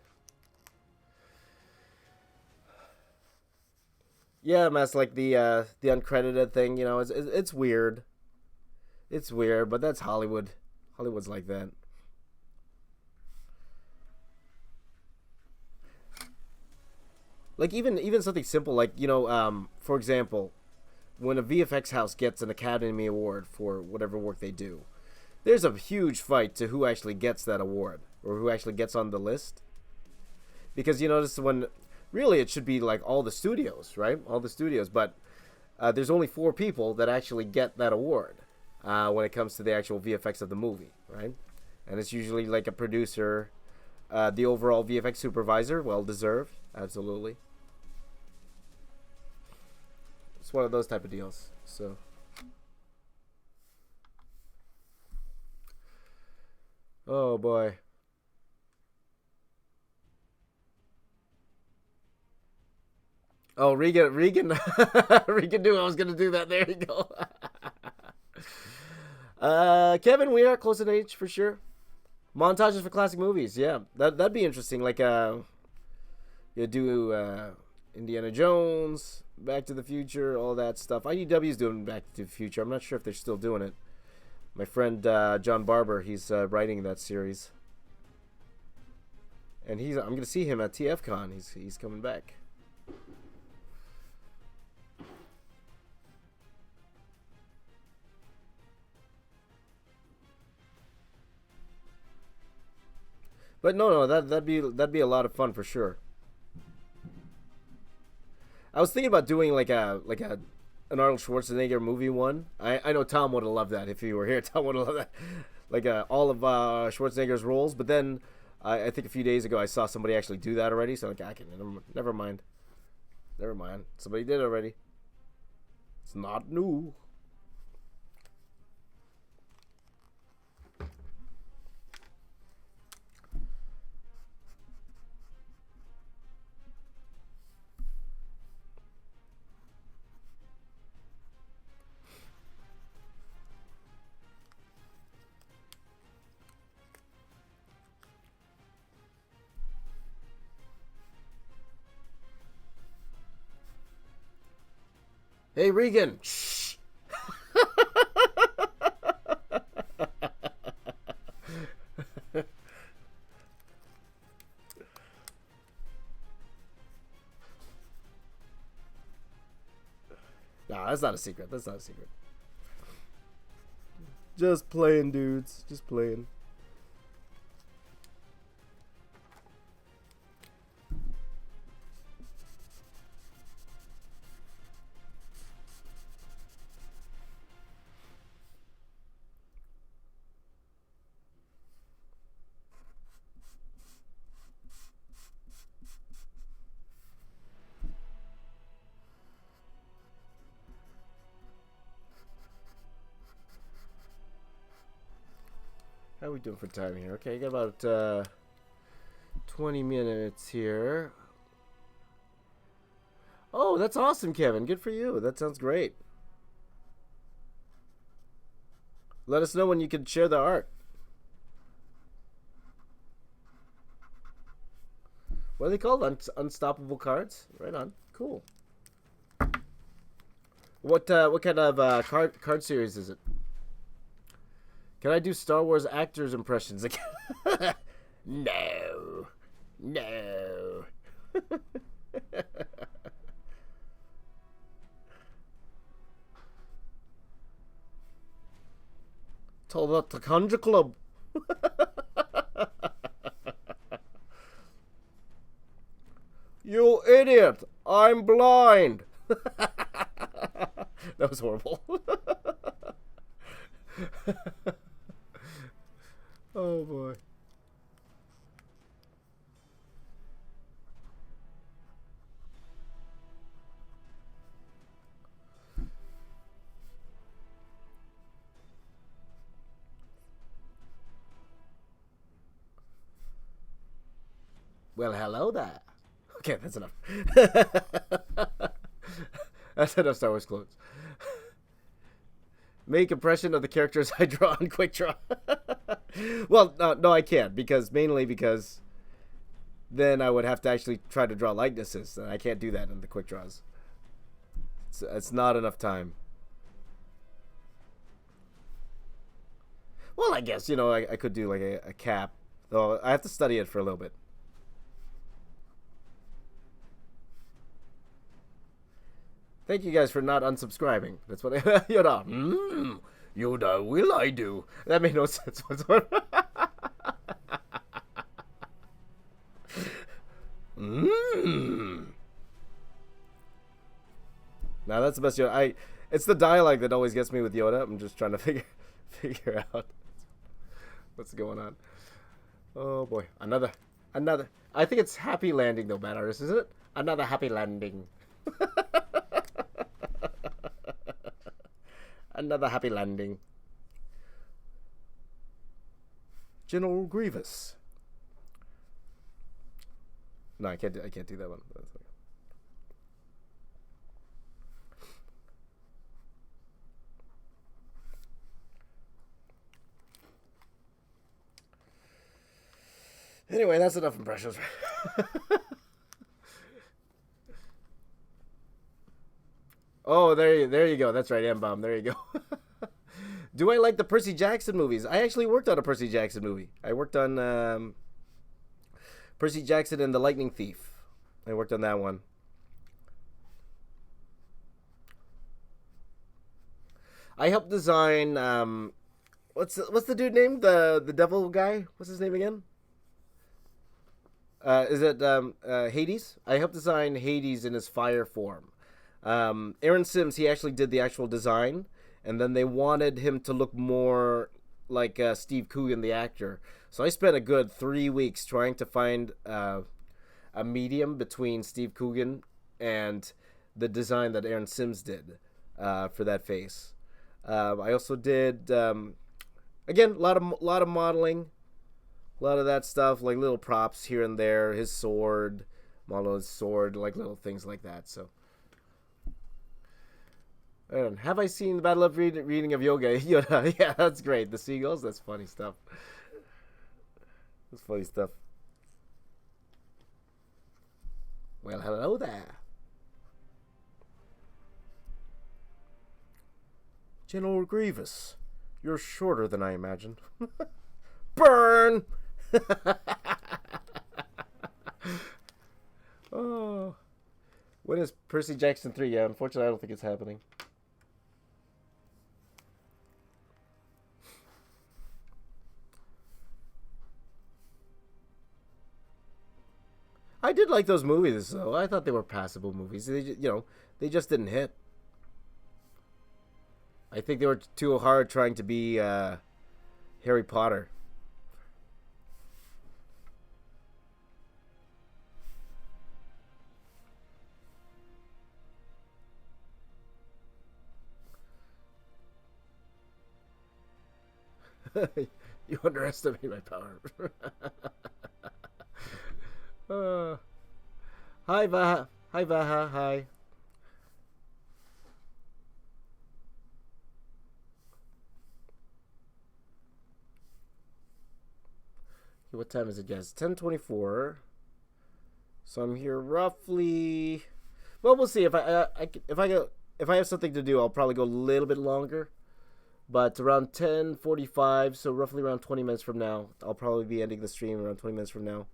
Yeah, man, it's like the uncredited thing, you know, it's weird. It's weird, but that's Hollywood. Hollywood's like that. Like even something simple like, you know, for example, when a VFX house gets an Academy Award for whatever work they do, there's a huge fight to who actually gets that award or who actually gets on the list. Because you notice when really it should be like all the studios, right? All the studios, but there's only 4 people that actually get that award when it comes to the actual VFX of the movie, right? And it's usually like a producer, the overall VFX supervisor, well deserved, absolutely. It's one of those type of deals. So, oh boy. Oh, Regan, Regan knew I was gonna do that. There you go. Kevin, we are close in age for sure. Montages for classic movies, yeah, that'd be interesting. Like, you do Indiana Jones, Back to the Future, all that stuff. IDW's doing Back to the Future. I'm not sure if they're still doing it. My friend John Barber, he's writing that series, and I'm gonna see him at TFCon. He's coming back. But no, that'd be a lot of fun for sure. I was thinking about doing like a an Arnold Schwarzenegger movie one. I know Tom would have loved that if he were here. Tom would have loved that, like all of Schwarzenegger's roles. But then I think a few days ago I saw somebody actually do that already. So like I can never mind, never mind. Somebody did already. It's not new. Hey Regan. Shh. Nah, that's not a secret. That's not a secret. Just playing, dudes. Just playing. How are we doing for time here? Okay, got about 20 minutes here. Oh, that's awesome, Kevin. Good for you. That sounds great. Let us know when you can share the art. What are they called? Unstoppable cards? Right on. Cool. What kind of card series is it? Can I do Star Wars actors impressions again? No. No. Tell that to Conjure Club. You idiot! I'm blind. That was horrible. Oh boy. Well, hello there. Okay, that's enough. That's enough Star Wars clothes. Make impression of the characters I draw on Quick Draw. Well, no, I can't mainly because then I would have to actually try to draw likenesses, and I can't do that in the Quick Draws. It's not enough time. Well, I guess I could do like a cap, though I have to study it for a little bit. Thank you guys for not unsubscribing. That's what Yoda. Yoda, will I do? That made no sense whatsoever. Now that's the best Yoda. It's the dialogue that always gets me with Yoda. I'm just trying to figure out what's going on. Oh boy, another. I think it's happy landing though, bad artist, isn't it? Another happy landing. Another happy landing. General Grievous. No, I can't do that one. Anyway, that's enough impressions. Oh, there you go. That's right, M-Bomb. There you go. Do I like the Percy Jackson movies? I actually worked on a Percy Jackson movie. I worked on Percy Jackson and the Lightning Thief. I worked on that one. I helped design what's the dude name? The devil guy? What's his name again? Is it Hades? I helped design Hades in his fire form. Aaron Sims, he actually did the actual design, and then they wanted him to look more like Steve Coogan, the actor. So I spent a good 3 weeks trying to find a medium between Steve Coogan and the design that Aaron Sims did for that face. I also did again a lot of modeling, a lot of that stuff, like little props here and there. His sword, model his sword, like little things like that. So. Have I seen the Battle of Reading of Yoga? Yeah, that's great. The seagulls, that's funny stuff. That's funny stuff. Well, hello there. General Grievous, you're shorter than I imagined. Burn! Oh. When is Percy Jackson 3? Yeah, unfortunately, I don't think it's happening. I did like those movies, though. I thought they were passable movies. They just didn't hit. I think they were too hard trying to be Harry Potter. You underestimate my power. Hi, Vaha. Hi, Vaha. Hi. What time is it, guys? 10:24. So I'm here roughly. Well, we'll see. If I have something to do, I'll probably go a little bit longer. But around 10:45, so roughly around 20 minutes from now, I'll probably be ending the stream around 20 minutes from now.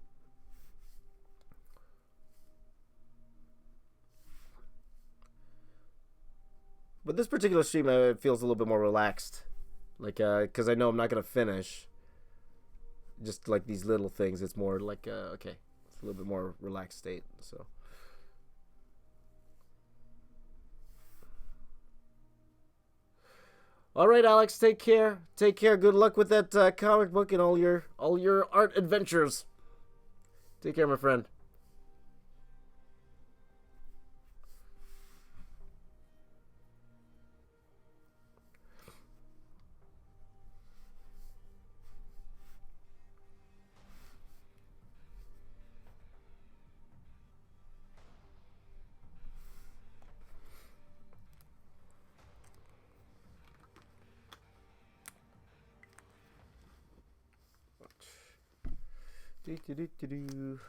But this particular stream feels a little bit more relaxed. Like, because I know I'm not going to finish. Just like these little things, it's more like, okay. It's a little bit more relaxed state, so. All right, Alex, take care. Take care. Good luck with that comic book and all your art adventures. Take care, my friend. Do.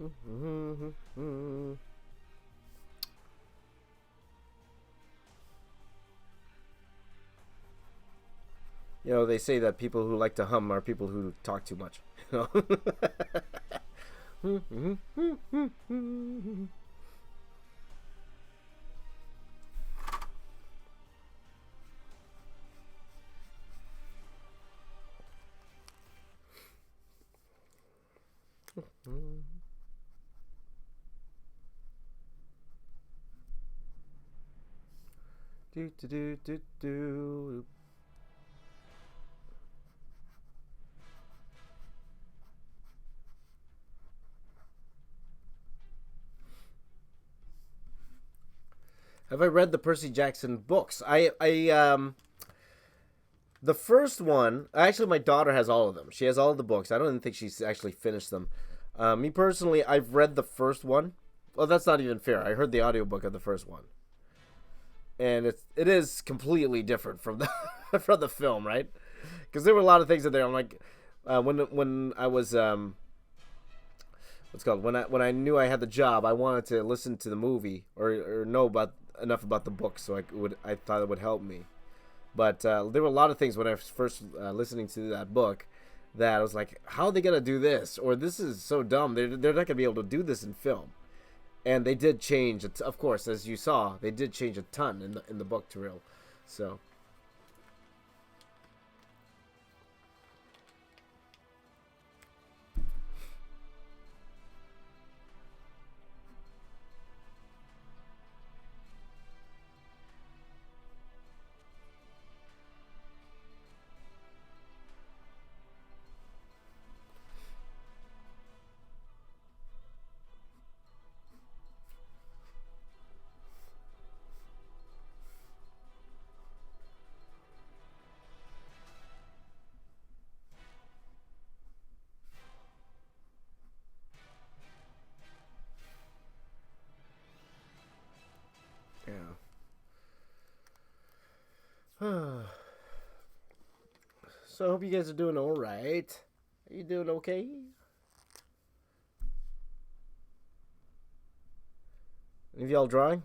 You know, they say that people who like to hum are people who talk too much. You know? Do do do do do. Have I read the Percy Jackson books? The first one, actually, my daughter has all of them. She has all of the books. I don't even think she's actually finished them. Me personally, I've read the first one. Well, that's not even fair. I heard the audiobook of the first one, and it is completely different from the from the film, right? Because there were a lot of things in there. I'm like, when I was what's it called, when I knew I had the job, I wanted to listen to the movie or know about enough about the book, so I thought it would help me. But there were a lot of things when I was first listening to that book that I was like, how are they gonna do this? Or this is so dumb. They're not gonna be able to do this in film. And they did change. Of course, as you saw, they did change a ton in the book to real. So yeah. So I hope you guys are doing all right. Are you doing okay? Any of y'all drawing?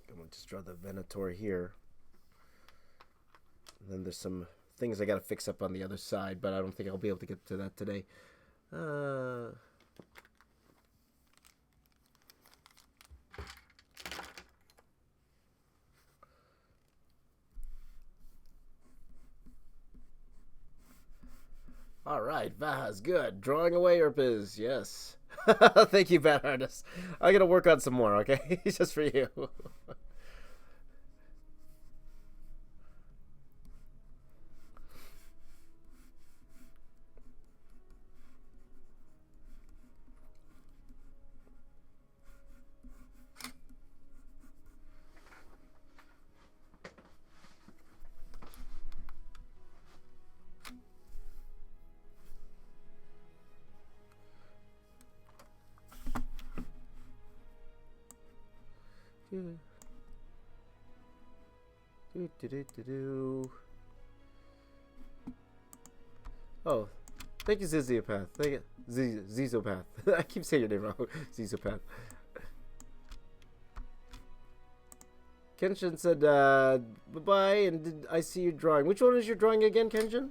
I'm gonna just draw the Venator here. And then there's some things I gotta fix up on the other side, but I don't think I'll be able to get to that today. Uh, all right, Vaha's good. Drawing away, Erpiz. Yes. Thank you, Bad Artist. I gotta work on some more, okay? Just for you. do, do, do, do, do, do. Oh, thank you, Ziziopath. Thank you, Zizopath. I keep saying your name wrong. Zizopath. Kenshin said, bye-bye, and did I see you drawing? Which one is your drawing again, Kenshin?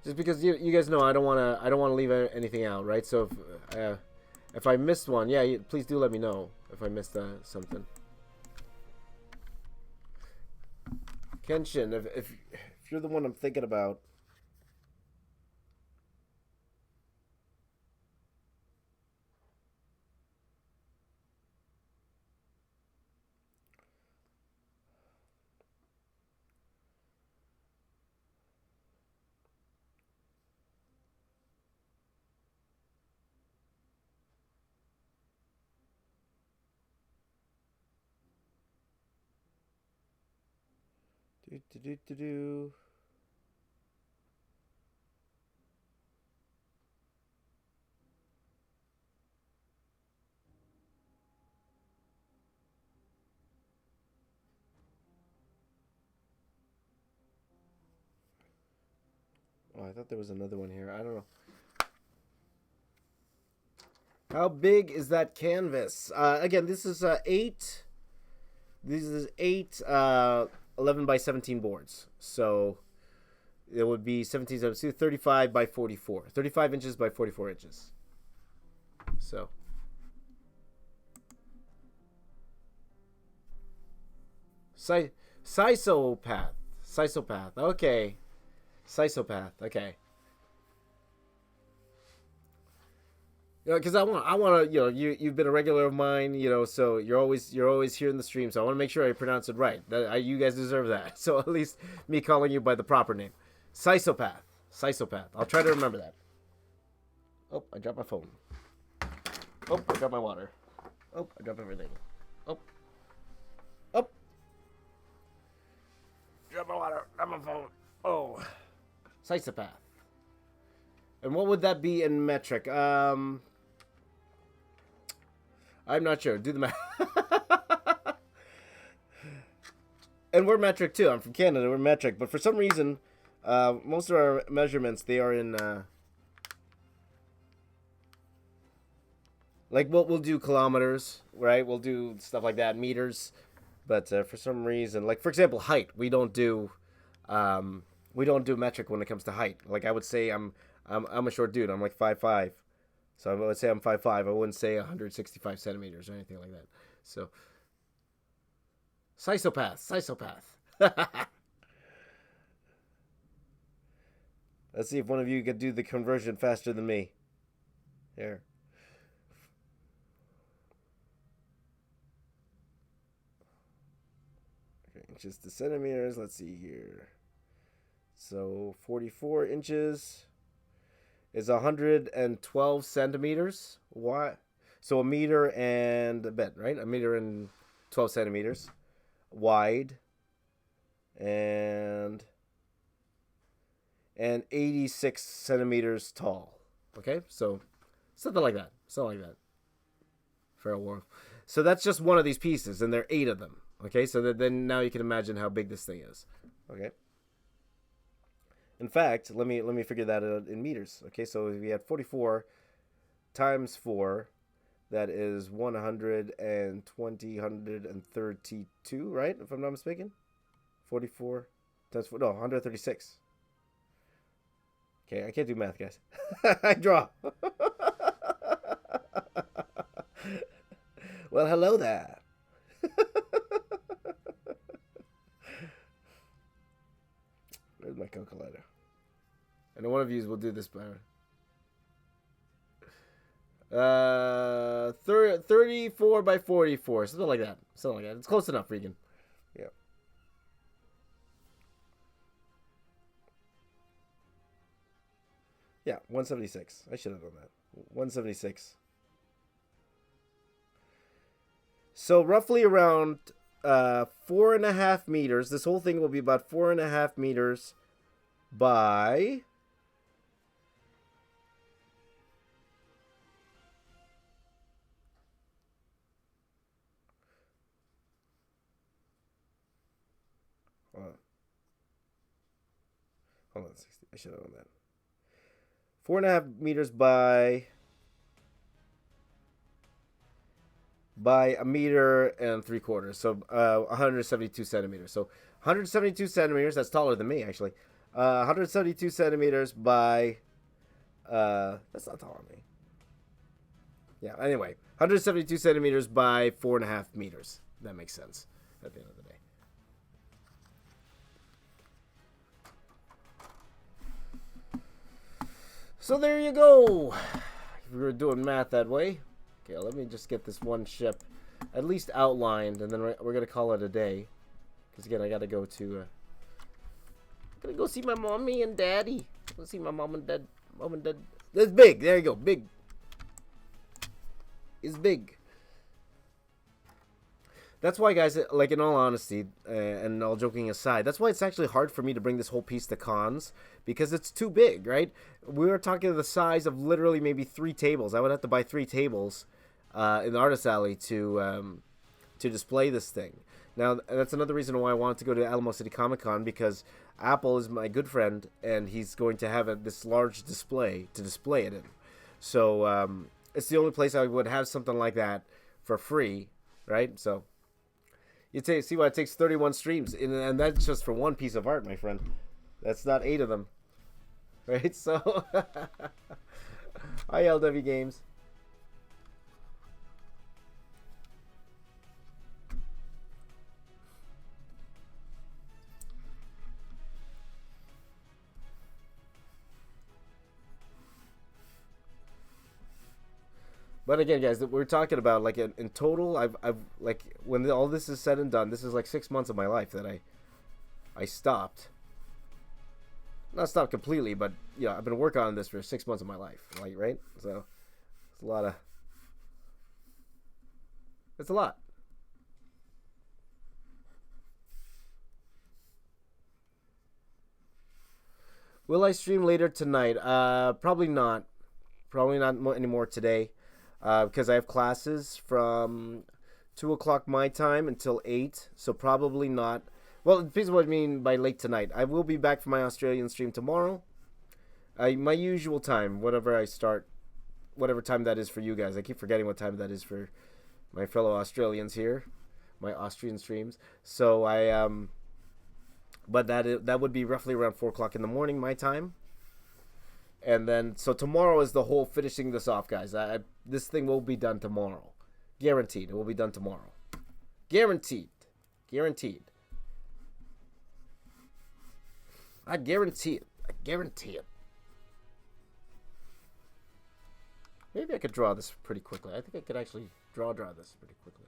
Just because you guys know I don't wanna leave anything out, right? So if I missed one, yeah, please do let me know if I missed something. Kenshin, if you're the one I'm thinking about, do do do do do. Oh, I thought there was another one here. I don't know. How big is that canvas? Again, this is 8. This is 8 11 by 17 boards. So it would be 17 times 2, 35 by 44. 35 inches by 44 inches. So. Sisopath. Sisopath. Okay. Sisopath. Okay. You know, because I want to, you've been a regular of mine, so you're always here in the stream, so I want to make sure I pronounce it right. You guys deserve that. So at least me calling you by the proper name, Sisopath. Sisopath. I'll try to remember that. Oh, I dropped my phone. Oh, I dropped my water. Oh, I dropped everything. Oh. Oh. Drop my water. Drop my phone. Oh. Sisopath. And what would that be in metric? I'm not sure. Do the math. And we're metric too. I'm from Canada. We're metric. But for some reason, most of our measurements, they are in... like, we'll do kilometers, right? We'll do stuff like that, meters. But for some reason, like, for example, height. We don't do metric when it comes to height. Like, I would say I'm a short dude. I'm like 5'5". So let's say I'm 5'5". I wouldn't say 165 centimeters or anything like that. So, Sisopath. Let's see if one of you could do the conversion faster than me. Here. Okay, inches to centimeters. Let's see here. So 44 inches is 112 centimeters. What? So a meter and a bit, right? A meter and 12 centimeters wide, and 86 centimeters tall. Okay, so something like that. Feral Wolf. So that's just one of these pieces, and there are 8 of them. Okay, so then now you can imagine how big this thing is. Okay. In fact, let me figure that out in meters. Okay, so we had 44 times 4, that is 132, right? If I'm not mistaken. 44 times 4, no, 136. Okay, I can't do math, guys. I draw. Well, hello there. Where's my calculator? And one of you will do this better. 34 by 44, something like that. It's close enough, Regan. Yeah. Yeah, 176. I should have done that. 176. So roughly around 4.5 meters. This whole thing will be about 4.5 meters by... Hold on, 60. I should have done that. 4.5 meters by 1.75 meters, so 172 centimeters. So 172 centimeters. That's taller than me, actually. 172 centimeters by that's not taller than me. Yeah. Anyway, 172 centimeters by 4.5 meters. That makes sense at the end of the day. So there you go. If we were doing math that way. Okay, let me just get this one ship at least outlined, and then we're going to call it a day. Because, again, I got to go to... Gonna go see my mommy and daddy. Go see my mom and dad. It's big. There you go. Big. It's big. That's why, guys, like, in all honesty, and all joking aside, that's why it's actually hard for me to bring this whole piece to cons, because it's too big, right? We were talking the size of literally maybe 3 tables. I would have to buy 3 tables in the Artist Alley to display this thing. Now, that's another reason why I wanted to go to Alamo City Comic Con, because Apple is my good friend, and he's going to have this large display to display it in. So it's the only place I would have something like that for free, right? So see why it takes 31 streams, and that's just for one piece of art, my friend. That's not 8 of them, right? So, hi LW Games. But again, guys, we're talking about like in total, I've like when all this is said and done, this is like 6 months of my life that I stopped. Not stopped completely, but I've been working on this for 6 months of my life, like, right? So it's a lot of, it's a lot. Will I stream later tonight? Probably not. Probably not anymore today. Because I have classes from 2 o'clock my time until 8, so probably not. Well, it depends what I mean by late tonight. I will be back for my Australian stream tomorrow. My usual time, whatever I start, whatever time that is for you guys. I keep forgetting what time that is for my fellow Australians here, my Austrian streams. So but that would be roughly around 4 o'clock in the morning my time. And then, so tomorrow is the whole finishing this off, guys. This thing will be done tomorrow. Guaranteed. It will be done tomorrow. Guaranteed. Guaranteed. I guarantee it. I guarantee it. Maybe I could draw this pretty quickly. I think I could actually draw this pretty quickly.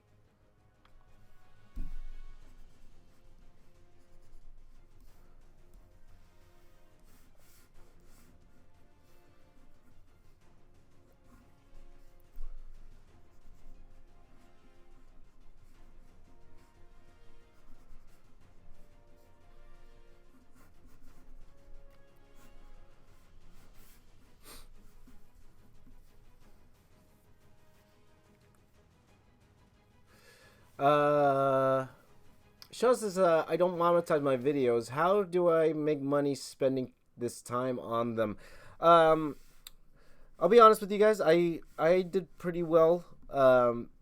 Shows says, I don't monetize my videos. How do I make money spending this time on them? I'll be honest with you guys. I did pretty well.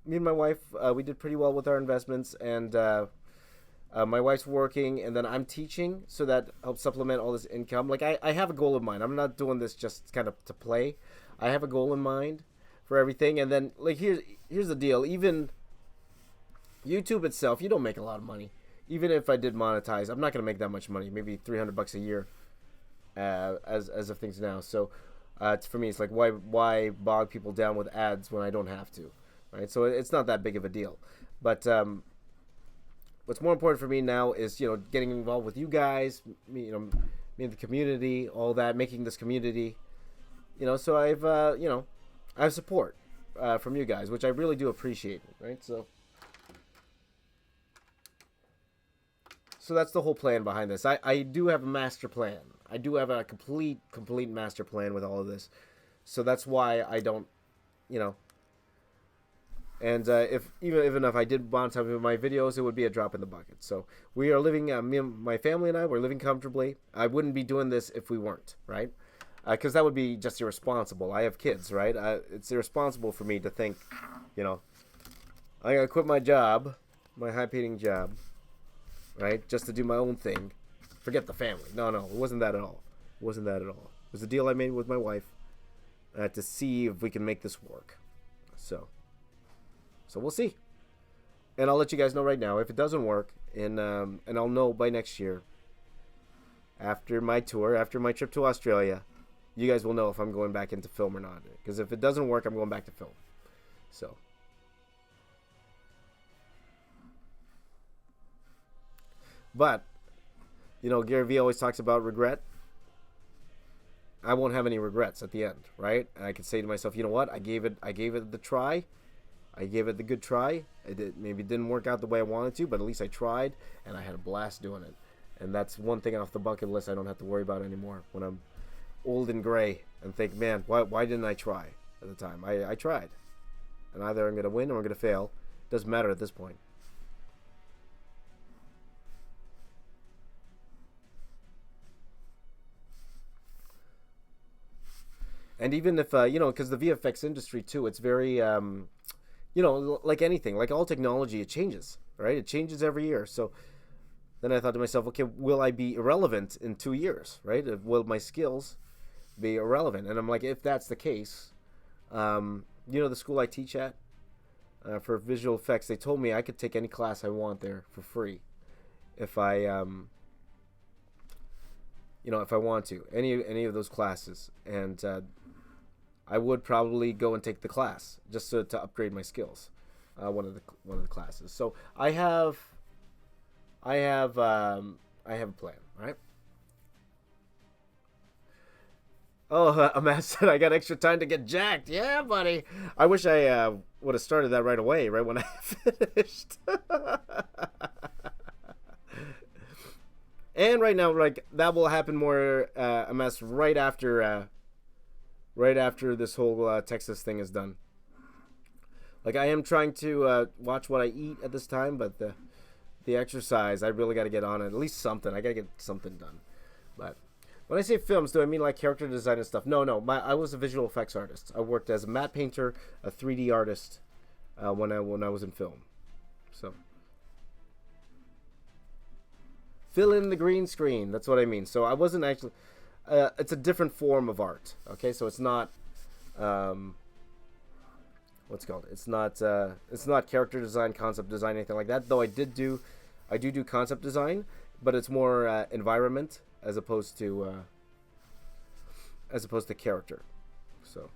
Me and my wife, we did pretty well with our investments, and my wife's working, and then I'm teaching, so that helps supplement all this income. Like I have a goal in mind. I'm not doing this just kind of to play. I have a goal in mind for everything, and then like here's the deal. Even YouTube itself, you don't make a lot of money. Even if I did monetize, I'm not gonna make that much money. Maybe $300 a year, as of things now. So, for me, it's like why bog people down with ads when I don't have to, right? So it's not that big of a deal. But what's more important for me now is getting involved with you guys, me and the community, all that, making this community, So I have support from you guys, which I really do appreciate, right? So that's the whole plan behind this. I do have a master plan. I do have a complete master plan with all of this. So that's why I don't, And even if I did monetize my videos, it would be a drop in the bucket. So we are living, me and my family and I, we're living comfortably. I wouldn't be doing this if we weren't, right? Because that would be just irresponsible. I have kids, right? It's irresponsible for me to think, I gotta quit my job, my high-paying job, right? Just to do my own thing. Forget the family. No, it wasn't that at all. It wasn't that at all. It was a deal I made with my wife to see if we can make this work. So we'll see. And I'll let you guys know right now if it doesn't work, and I'll know by next year. After my tour, after my trip to Australia, you guys will know if I'm going back into film or not. Because if it doesn't work, I'm going back to film. So. But, Gary Vee always talks about regret. I won't have any regrets at the end, right? And I can say to myself, you know what? I gave it the try. I gave it the good try. Maybe it didn't work out the way I wanted to, but at least I tried, and I had a blast doing it. And that's one thing off the bucket list I don't have to worry about anymore when I'm old and gray and think, man, why didn't I try at the time? I tried. And either I'm going to win or I'm going to fail. Doesn't matter at this point. And even if because the VFX industry too, it's very like anything, like all technology, it changes, right? It changes every year. So then I thought to myself, okay, will I be irrelevant in 2 years, right? Will my skills be irrelevant? And I'm like, if that's the case, the school I teach at for visual effects, they told me I could take any class I want there for free if if I want to, any of those classes, and I would probably go and take the class just to upgrade my skills, one of the classes. So I have a plan, right? Oh, Amass said I got extra time to get jacked. Yeah, buddy. I wish I would have started that right away, right when I finished. And right now, like that will happen more, Amass, right after this whole Texas thing is done. Like I am trying to watch what I eat at this time, but the exercise, I really got to get on it. At least something. I got to get something done. But when I say films, do I mean like character design and stuff? No. I was a visual effects artist. I worked as a matte painter, a 3D artist when I was in film. So fill in the green screen. That's what I mean. So I wasn't actually. It's a different form of art. Okay, so it's not. What's it called? It's not character design, concept design, anything like that. Though I do concept design, but it's more environment as opposed to character. So.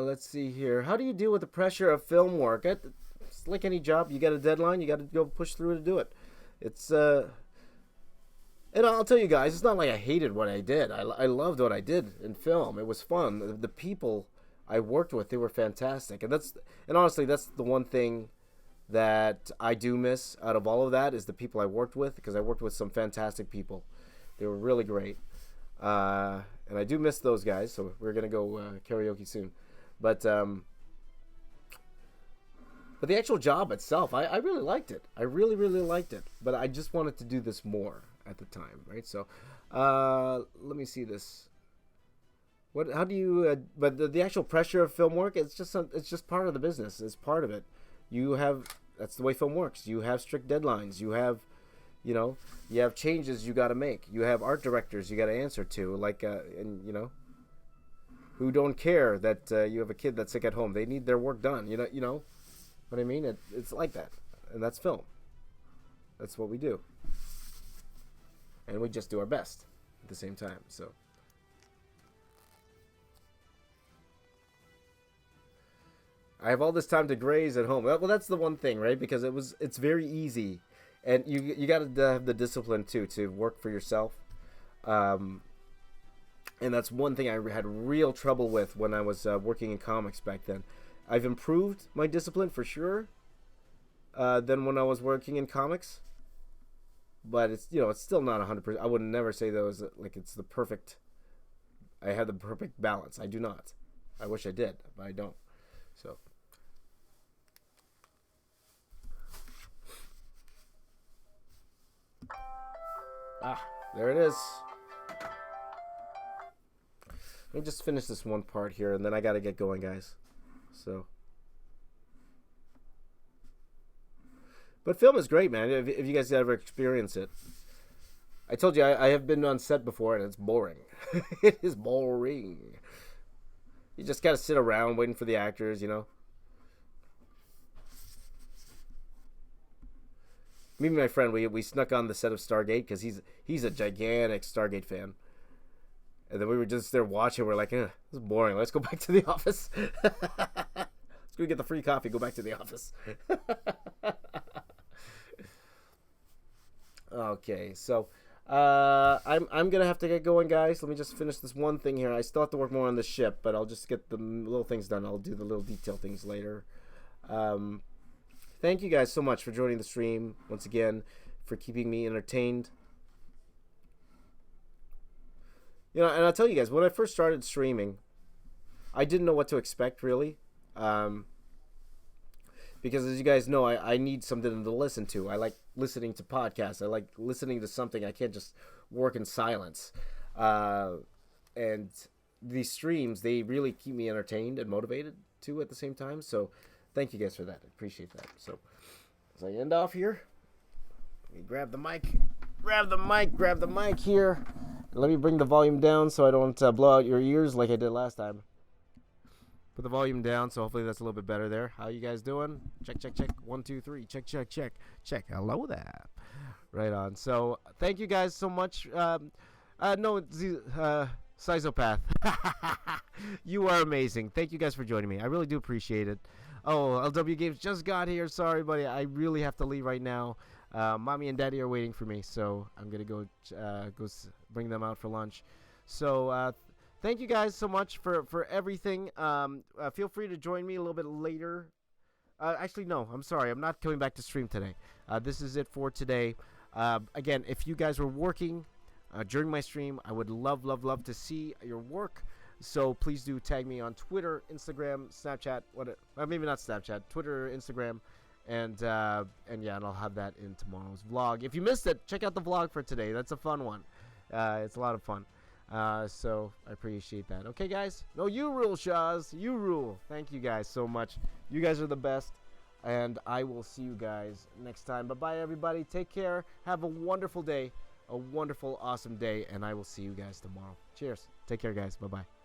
Let's see here. How do you deal with the pressure of film work? It's like any job. You got a deadline. You got to go push through to do it. It's and I'll tell you guys, it's not like I hated what I did. I loved what I did in film. It was fun. The people I worked with, they were fantastic. And honestly, that's the one thing that I do miss out of all of that is the people I worked with, because I worked with some fantastic people. They were really great. And I do miss those guys, so we're gonna go karaoke soon. But the actual job itself, I really liked it. I really, really liked it. But I just wanted to do this more at the time, right? So let me see this. How do you? But the actual pressure of film work, it's just part of the business. It's part of it. That's the way film works. You have strict deadlines. You have changes you got to make. You have art directors you got to answer to, who don't care that you have a kid that's sick at home. They need their work done. You know what I mean? It's like that, and that's film. That's what we do, and we just do our best at the same time. So. I have all this time to graze at home. Well, that's the one thing, right? Because it's very easy. And you got to have the discipline, too, to work for yourself. And that's one thing I had real trouble with when I was working in comics back then. I've improved my discipline for sure than when I was working in comics. But it's still not 100%. I would never say those it's the perfect. I have the perfect balance. I do not. I wish I did, but I don't. So. There it is. Let me just finish this one part here, and then I gotta get going, guys. So. But film is great, man, if you guys ever experience it. I told you, I have been on set before, and it's boring. It is boring. You just gotta sit around waiting for the actors, Me and my friend, we snuck on the set of Stargate because he's a gigantic Stargate fan. And then we were just there watching. We're like, this is boring. Let's go back to the office. Let's go get the free coffee. Go back to the office. Okay, so I'm gonna have to get going, guys. Let me just finish this one thing here. I still have to work more on the ship, but I'll just get the little things done. I'll do the little detail things later. Thank you guys so much for joining the stream once again, for keeping me entertained. And I'll tell you guys, when I first started streaming, I didn't know what to expect really. Because as you guys know, I need something to listen to. I like listening to podcasts. I like listening to something. I can't just work in silence. And these streams, they really keep me entertained and motivated too at the same time. So thank you guys for that. I appreciate that. So as I end off here, let me grab the mic here. Let me bring the volume down so I don't blow out your ears like I did last time. Put the volume down, so hopefully that's a little bit better there. How you guys doing? Check, check, check. 1, 2, 3. Check, check, check. Check. Hello there. Right on. So thank you guys so much. Scyzopath. You are amazing. Thank you guys for joining me. I really do appreciate it. Oh, LW Games just got here. Sorry, buddy. I really have to leave right now. Mommy and Daddy are waiting for me, so I'm going to go bring them out for lunch. So thank you guys so much for everything. Feel free to join me a little bit later. Actually, no. I'm sorry. I'm not coming back to stream today. This is it for today. Again, if you guys were working during my stream, I would love to see your work. So please do tag me on Twitter, Instagram, Snapchat. Maybe not Snapchat. Twitter, Instagram. And yeah, and I'll have that in tomorrow's vlog. If you missed it, check out the vlog for today. That's a fun one. It's a lot of fun. So I appreciate that. Okay, guys? No, you rule, Shaz. You rule. Thank you guys so much. You guys are the best. And I will see you guys next time. Bye-bye, everybody. Take care. Have a wonderful day. A wonderful, awesome day. And I will see you guys tomorrow. Cheers. Take care, guys. Bye-bye.